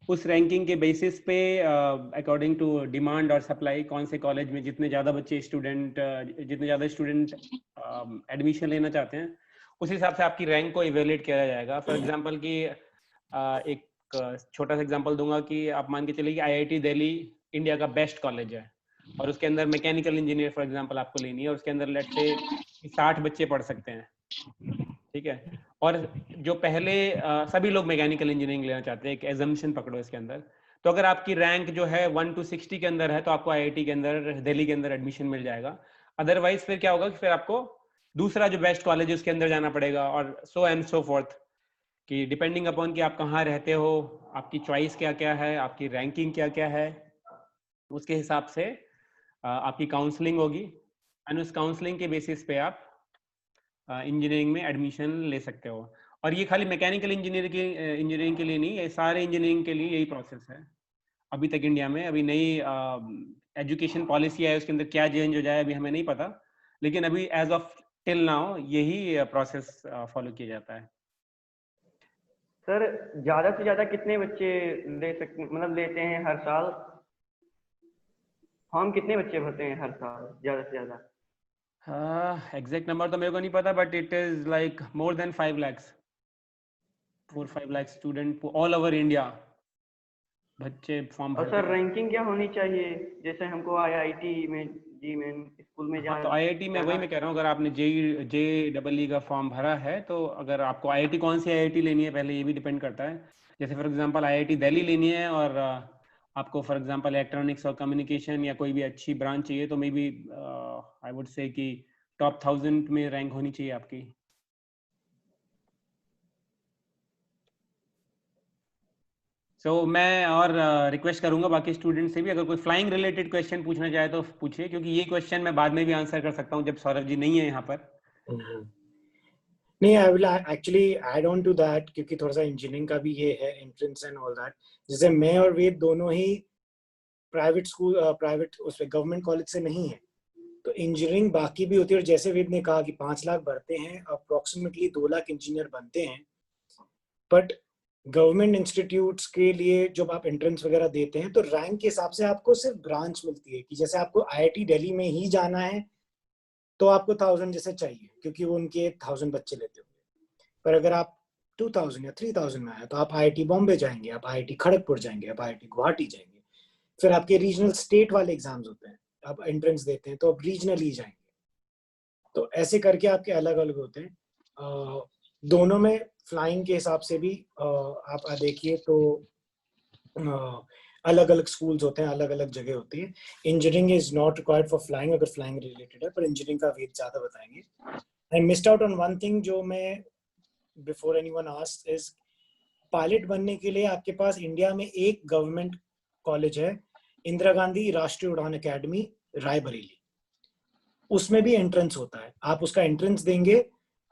उस रैंकिंग के बेसिस पे अकॉर्डिंग टू डिमांड और सप्लाई कौन से कॉलेज में जितने ज़्यादा स्टूडेंट एडमिशन लेना चाहते हैं, उस हिसाब से आपकी रैंक को इवेल्युएट किया जाएगा। फॉर एग्जांपल कि एक छोटा सा एग्जांपल दूंगा कि आप मान के चलिए कि आईआईटी दिल्ली इंडिया का बेस्ट कॉलेज है और उसके अंदर मैकेनिकल इंजीनियर फॉर एग्जांपल आपको लेनी है और उसके अंदर लेट्स से 60 बच्चे पढ़ सकते हैं, ठीक है। और जो पहले सभी लोग मैकेनिकल इंजीनियरिंग लेना चाहते हैं, एक एजम्पशन पकड़ो इसके अंदर। तो अगर आपकी रैंक जो है 1 to 60 के अंदर है तो आपको आईआईटी के अंदर दिल्ली के अंदर एडमिशन मिल जाएगा। अदरवाइज फिर क्या होगा कि फिर आपको दूसरा जो बेस्ट कॉलेज है उसके अंदर जाना पड़ेगा और सो एंड सो फोर्थ, कि डिपेंडिंग अपॉन कि आप कहाँ रहते हो, आपकी चॉइस क्या क्या है, आपकी रैंकिंग क्या क्या है, उसके हिसाब से आपकी काउंसलिंग होगी एंड उस काउंसलिंग के बेसिस पे आप इंजीनियरिंग में एडमिशन ले सकते हो। और ये खाली मैकेनिकल इंजीनियरिंग के लिए नहीं, ये सारे इंजीनियरिंग के लिए यही प्रोसेस है। अभी तक इंडिया में अभी नई एजुकेशन पॉलिसी है, उसके अंदर क्या चेंज हो जाए अभी हमें नहीं पता, लेकिन अभी एज ऑफ टिल नाउ यही प्रोसेस फॉलो किया जाता है। सर ज्यादा से ज्यादा कितने बच्चे ले सकते, मतलब लेते हैं हर साल? फॉर्म कितने बच्चे भरते हैं हर साल ज्यादा से ज्यादा? एग्जैक्ट नंबर तो मेरे को नहीं पता, but it is like more than 5 lakhs, 4-5 lakh student all over India बच्चे फॉर्म और भरते सर हैं। रैंकिंग क्या होनी चाहिए? जैसे हमको आईआईटी में स्कूल में हाँ, तो आईआईटी में वही मैं कह रहा हूँ, अगर आपने JEE का फॉर्म भरा है तो अगर आपको आईआईटी कौन सी आईआईटी लेनी है पहले ये भी डिपेंड करता है। जैसे फॉर एग्जांपल आईआईटी दिल्ली लेनी है और आपको फॉर एग्जांपल इलेक्ट्रॉनिक्स और कम्युनिकेशन या कोई भी अच्छी ब्रांच चाहिए तो may B I would say कि टॉप 1000 में रैंक होनी चाहिए आपकी। मैं और रिक्वेस्ट करूंगा बाकी स्टूडेंट से भी, अगर कोई फ्लाइंग रिलेटेड क्वेश्चन पूछना चाहे तो पूछिए, क्योंकि ये क्वेश्चन मैं बाद में भी आंसर कर सकता हूँ जब सौरभ जी नहीं है यहाँ पर। नहीं, I will actually add on to that, क्योंकि थोड़ा सा इंजीनियरिंग का भी ये है एंट्रेंस एंड ऑल दैट। जैसे मैं और वेद दोनों ही प्राइवेट स्कूल उसमें गवर्नमेंट कॉलेज से नहीं है, तो इंजीनियरिंग बाकी भी होती है। और जैसे वेद ने कहा कि 5 लाख भरते हैं, अप्रोक्सीमेटली 2 लाख इंजीनियर बनते हैं। बट गवर्नमेंट इंस्टीट्यूट्स के लिए जब आप एंट्रेंस वगैरह देते हैं तो रैंक के हिसाब से आपको सिर्फ ब्रांच मिलती है, कि जैसे आपको आईआईटी दिल्ली में ही जाना है तो आपको 1000 जैसे चाहिए, क्योंकि वो उनके 1000 बच्चे लेते होंगे। पर अगर आप 2000 या 3000 में आए तो आप आईआईटी बॉम्बे जाएंगे, आप आईआईटी खड़गपुर जाएंगे, आप आईआईटी गुवाहाटी जाएंगे। फिर आपके रीजनल स्टेट वाले एग्जाम्स होते हैं, आप एंट्रेंस देते हैं तो आप रीजनल ही जाएंगे। तो ऐसे करके आपके अलग अलग होते हैं। दोनों में फ्लाइंग के हिसाब से भी आप देखिए तो अलग अलग स्कूल्स होते हैं, अलग अलग जगह होती है। Engineering is not required for flying, अगर फ्लाइंग रिलेटेड है, पर इंजीनियरिंग का वेट ज्यादा बताएंगे। I missed out on one thing जो मैं before anyone asked is, pilot बनने के लिए आपके पास इंडिया में एक गवर्नमेंट कॉलेज है, इंदिरा गांधी राष्ट्रीय उड़ान अकेडमी रायबरेली। उसमें भी एंट्रेंस होता है, आप उसका एंट्रेंस देंगे।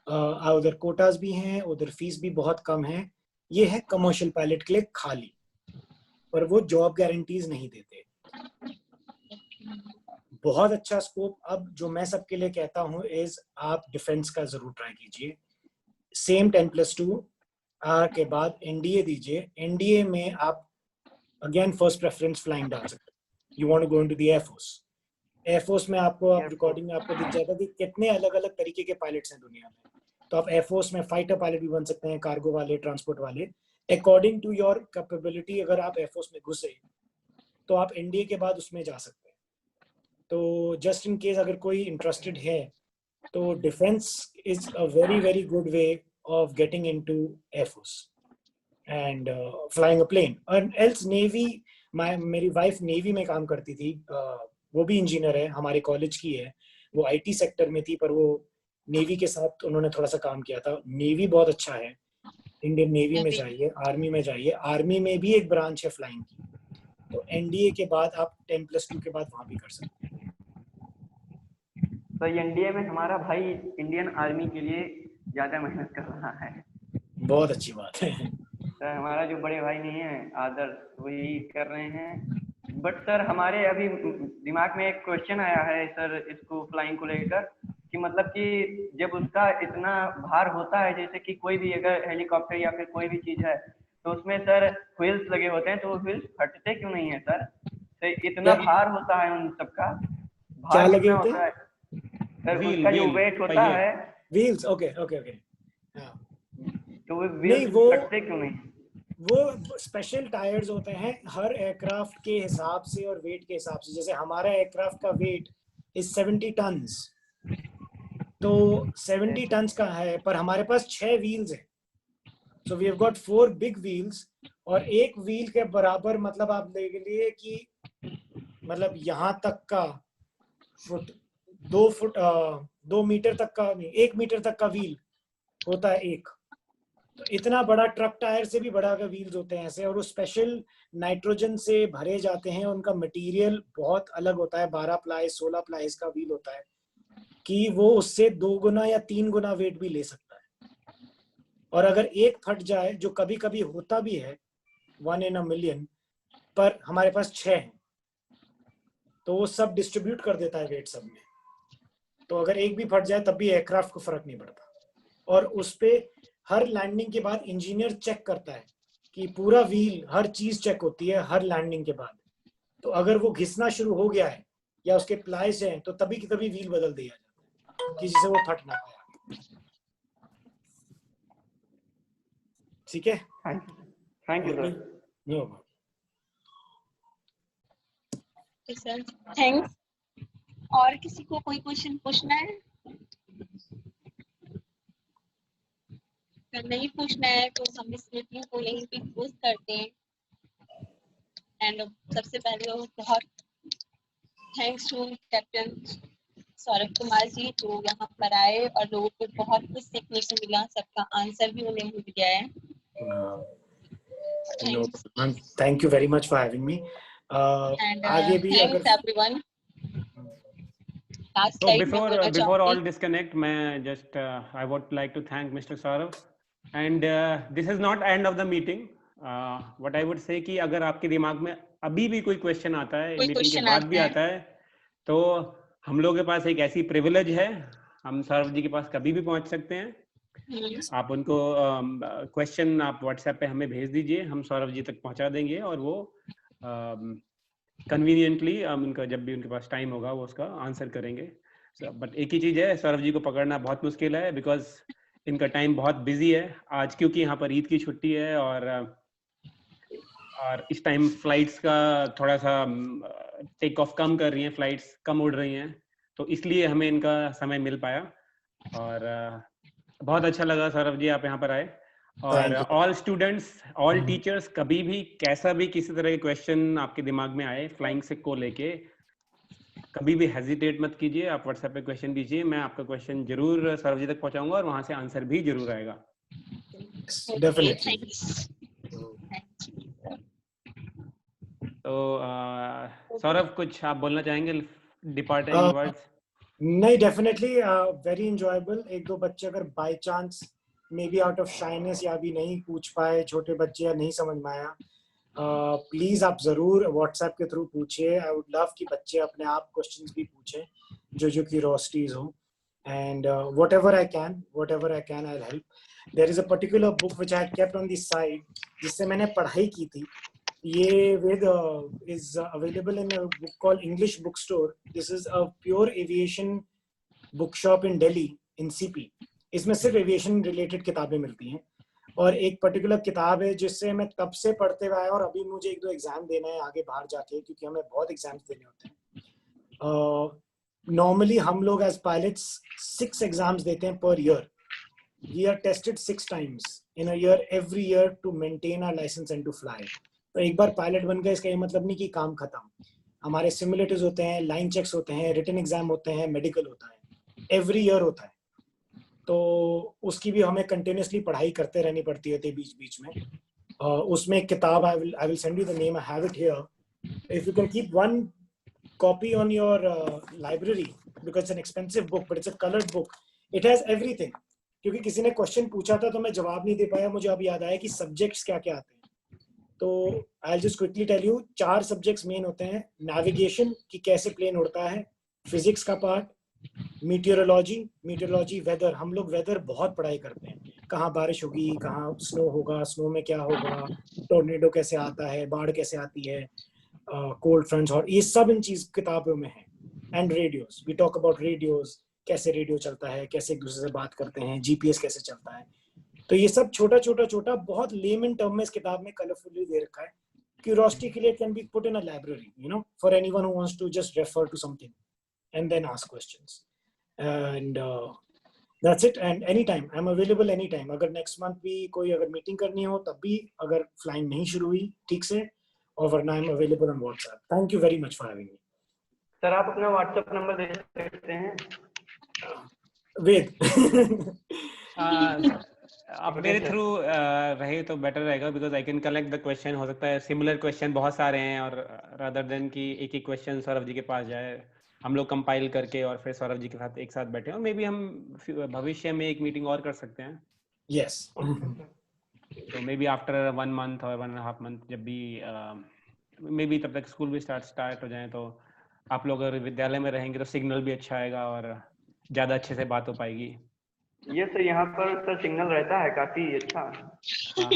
उधर कोटास भी हैं, उधर फीस भी बहुत कम है। ये है कमर्शियल पायलट के लिए खाली, पर वो जॉब गारंटीज नहीं देते। बहुत अच्छा स्कोप। अब जो मैं सबके लिए कहता हूँ इज आप डिफेंस का जरूर ट्राई कीजिए। सेम 10+2 के बाद एनडीए दीजिए। एनडीए में आप अगेन फर्स्ट प्रेफरेंस फ्लाइंग डाल सकते हैं। You want to go into the air force. Air force में आपको आप रिकॉर्डिंग में आपको दिख जाएगा कि कितने अलग अलग तरीके के पायलट्स हैं दुनिया में। तो आप एयरफोर्स में फाइटर पायलट भी बन सकते हैं, कार्गो वाले, ट्रांसपोर्ट वाले, अकॉर्डिंग टू योर कैपेबिलिटी। अगर आप एयरफोर्स में घुसे तो आप एनडीए के बाद उसमें जा सकते हैं। तो जस्ट इन केस अगर कोई इंटरेस्टेड है तो defence is a very very good way of getting into air force and flying a plane. और एल्स नेवी, मेरी वाइफ नेवी में काम करती थी, वो भी इंजीनियर है, हमारे कॉलेज की है। वो आईटी सेक्टर में थी, पर वो नेवी के साथ उन्होंने थोड़ा सा काम किया था। नेवी बहुत अच्छा है, इंडियन नेवी में जाइए, आर्मी में जाइए। आर्मी में भी एक ब्रांच है फ्लाइंग की, तो एनडीए के बाद आप 10+2 के बाद वहां भी कर सकते हैं। तो एनडीए में हमारा भाई इंडियन आर्मी के लिए ज्यादा मेहनत कर रहा है। बहुत अच्छी बात है। सर हमारा जो बड़े भाई नहीं है आदर्श, वही कर रहे हैं। बट सर हमारे अभी दिमाग में एक क्वेश्चन आया है सर, इसको फ्लाइंग को लेकर, कि मतलब कि जब उसका इतना भार होता है, जैसे कि कोई भी अगर हेलीकॉप्टर या फिर कोई भी चीज है, तो उसमें सर व्हील्स लगे होते हैं, तो वो व्हील्स फटते क्यों नहीं है सर? तो इतना क्या- भार होता है उन सबका, क्या भार लगे कितना होते होता हैं? है सर? व्हील उसका जो व्हील वेट होता पहिए। है, व्हील्स, ओके ओके ओके। हाँ, तो वो नहीं, व्हील्स वो फटते क्यों नहीं? वो स्पेशल टायर्स होते हैं हर एयरक्राफ्ट के हिसाब से और वेट के हिसाब से। जैसे हमारा एयरक्राफ्ट का वेट इज 70 टन्स, तो 70 टन्स का है, पर हमारे पास 6 व्हील्स हैं। So we have got 4 big wheels, और एक व्हील के बराबर मतलब आप देख लिए कि मतलब यहाँ तक का फुट, 2 मीटर तक का नहीं, 1 मीटर तक का व्हील होता है एक। तो इतना बड़ा ट्रक टायर से भी बड़ा का व्हील्स होते हैं ऐसे, और वो स्पेशल नाइट्रोजन से भरे जाते हैं। उनका मटेरियल बहुत अलग होता है, 12 प्लाई 16 प्लाईज का व्हील होता है कि वो उससे 2 गुना या 3 गुना वेट भी ले सकता है। और अगर एक फट जाए, जो कभी कभी होता भी है 1 in a million, पर हमारे पास 6 हैं, तो वो सब डिस्ट्रीब्यूट कर देता है वेट सब में। तो अगर एक भी फट जाए तब भी एयरक्राफ्ट को फर्क नहीं पड़ता। और उस पे हर लैंडिंग के बाद इंजीनियर चेक करता है कि पूरा व्हील, हर चीज चेक होती है हर लैंडिंग के बाद। तो अगर वो घिसना शुरू हो गया है या उसके प्लाइज हैं, तो तभी की तभी व्हील बदल दिया जाता है कि जिससे वो फट ना पाए। ठीक है, thank you sir. No sir thanks. और किसी को कोई क्वेश्चन पूछना है? अगर नहीं पूछना है तो हम इस मीटिंग को यहीं पे क्लोज करते हैं। एंड सबसे पहले बहुत thanks to captain Saurabh Kumar ji, जो यहाँ पर आए और लोगों को बहुत कुछ सीखने को मिला। सबका आंसर भी उन्हें मिल गया है। Thank you very much for having me. आगे भी थैंक्स अगर एवरीवन। लास्ट So स्लाइड में बोलना before all चाहूंगी। disconnect, मैं just I would like to thank Mr. Saurav, and this is not end of the meeting. What I would say कि अगर आपके दिमाग में अभी भी कोई क्वेश्चन आता है, कोई मीटिंग के क्वेश्चन बाद भी आता है आता है, तो हम लोगों के पास एक ऐसी प्रिविलेज है, हम सौरभ जी के पास कभी भी पहुंच सकते हैं। आप उनको क्वेश्चन आप व्हाट्सएप पे हमें भेज दीजिए, हम सौरभ जी तक पहुंचा देंगे, और वो कन्वीनियंटली उनका जब भी उनके पास टाइम होगा वो उसका आंसर करेंगे। बट एक ही चीज है, सौरभ जी को पकड़ना बहुत मुश्किल है, बिकॉज इनका टाइम बहुत बिजी है आज, क्योंकि यहाँ पर ईद की छुट्टी है, और इस टाइम फ्लाइट्स का थोड़ा सा टेक ऑफ कम कर रही हैं, फ्लाइट्स कम उड़ रही हैं, तो इसलिए हमें इनका समय मिल पाया। और बहुत अच्छा लगा सौरभ जी आप यहाँ पर आए। और ऑल स्टूडेंट्स, ऑल टीचर्स, कभी भी कैसा भी किसी तरह के क्वेश्चन आपके दिमाग में आए फ्लाइंग सिक को लेके, कभी भी हेजिटेट मत कीजिए, आप व्हाट्सएप पे क्वेश्चन दीजिए, मैं आपका क्वेश्चन जरूर सौरभ जी तक पहुंचाऊंगा, और वहां से आंसर भी जरूर आएगा। डेफिनेटली। तो सौरभ, कुछ आप बोलना चाहेंगे डिपार्टिंग वर्ड्स? नहीं, डेफिनेटली वेरी इंजॉयबल। एक दो बच्चे अगर by chance may be out of shyness या भी नहीं पूछ पाए, छोटे बच्चे, या नहीं समझ में आया, प्लीज आप जरूर व्हाट्सएप के थ्रू पूछिए। आई वुड लव कि बच्चे अपने आप क्वेश्चंस भी पूछें जो क्यूरियोसिटीज हो, and whatever I can I'll help. There is a particular book which I had kept on the side जिससे मैंने पढ़ाई की थी। ये with is available in a book called English Bookstore. This is a pure aviation bookshop in Delhi in CP. इसमें सिर्फ एविएशन रिलेटेड किताबें मिलती हैं, और एक पर्टिकुलर किताब है जिससे मैं तब से पढ़ते हुए आया, और अभी मुझे 1-2 एग्जाम देना है आगे बाहर जाके, क्योंकि हमें बहुत एग्जाम्स देने होते हैं। नॉर्मली हम लोग एज पायलट्स 6 एग्जाम्स देते हैं per year. We are tested 6 times in a year every year to maintain our license and to fly. तो एक बार पायलट बन गए इसका ये मतलब नहीं कि काम खत्म। हमारे सिमुलेटर्स होते हैं, लाइन चेक्स होते हैं, रिटन एग्जाम होते हैं, मेडिकल होता है, एवरी ईयर होता है। तो उसकी भी हमें कंटिन्यूसली पढ़ाई करते रहनी पड़ती है बीच बीच में। उसमें एक किताब, I will send you the name, I have it here, if you can keep 1 copy on your library, because it's an expensive book but it's a colored book. It has everything. क्योंकि किसी ने क्वेश्चन पूछा था तो मैं जवाब नहीं दे पाया, मुझे अब याद आया कि सब्जेक्ट्स क्या क्या आते हैं। तो I'll just quickly tell you, 4 subjects main होते हैं। नेविगेशन कि कैसे प्लेन उड़ता है, फिजिक्स का पार्ट, मीटियोरोलॉजी, वेदर, हम लोग वेदर बहुत पढ़ाई करते हैं, कहाँ बारिश होगी, कहाँ स्नो होगा, स्नो में क्या होगा, टोर्नेडो कैसे आता है, बाढ़ कैसे आती है, कोल्ड फ्रंट्स, और ये सब इन चीज किताबों में है। And radios, we talk about radios, कैसे रेडियो चलता है, कैसे एक दूसरे से बात करते हैं, जीपीएस कैसे चलता है। तो ये सब छोटा बहुत लेमन टर्म में इस किताब में कलरफुली दे रखा है। क्यूरियोसिटी के लिए can be put in a library, you know, for anyone who wants to just refer to something and then ask questions, and that's it. And anytime I'm available anytime. अगर next month भी कोई अगर मीटिंग करनी हो तब भी, अगर फ्लाइंग नहीं शुरू हुई ठीक से, और वरना I'm available on WhatsApp. Thank you very much for having me. Sir आप अपना व्हाट्सएप नंबर दे सकते हैं? वेद आप मेरे थ्रू रहे तो बेटर रहेगा, because I can collect the question. हो सकता है सिमिलर क्वेश्चन बहुत सारे हैं, और रादर देन कि एक एक क्वेश्चन सौरभ जी के पास जाए, हम लोग कंपाइल करके और फिर सौरभ जी के साथ एक साथ बैठे, और मे बी हम भविष्य में एक मीटिंग और कर सकते हैं। Yes. तो मे बी आफ्टर 1 month और 1.5 month, जब भी मे बी तब तक स्कूल भी स्टार्ट हो जाए, तो आप लोग अगर विद्यालय में रहेंगे तो सिग्नल भी अच्छा आएगा और ज़्यादा अच्छे से बात हो पाएगी। ये सर यहाँ पर सर सिग्नल रहता है काफी अच्छा। हाँ।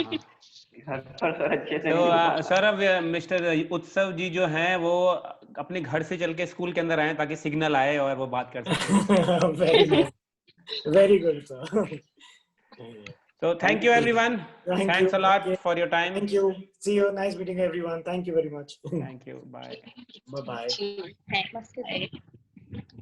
घर पर सर अच्छे से तो सौरभ, मिस्टर उत्सव जी जो हैं वो अपने घर से चल के स्कूल के अंदर आए ताकि सिग्नल आए और वो बात कर सकें। Very nice. Very good, sir. So thank you everyone. Thanks a lot for your time. Thank you. See you. Nice meeting everyone. Thank you very much. Thank you. Bye. Bye bye. Bye.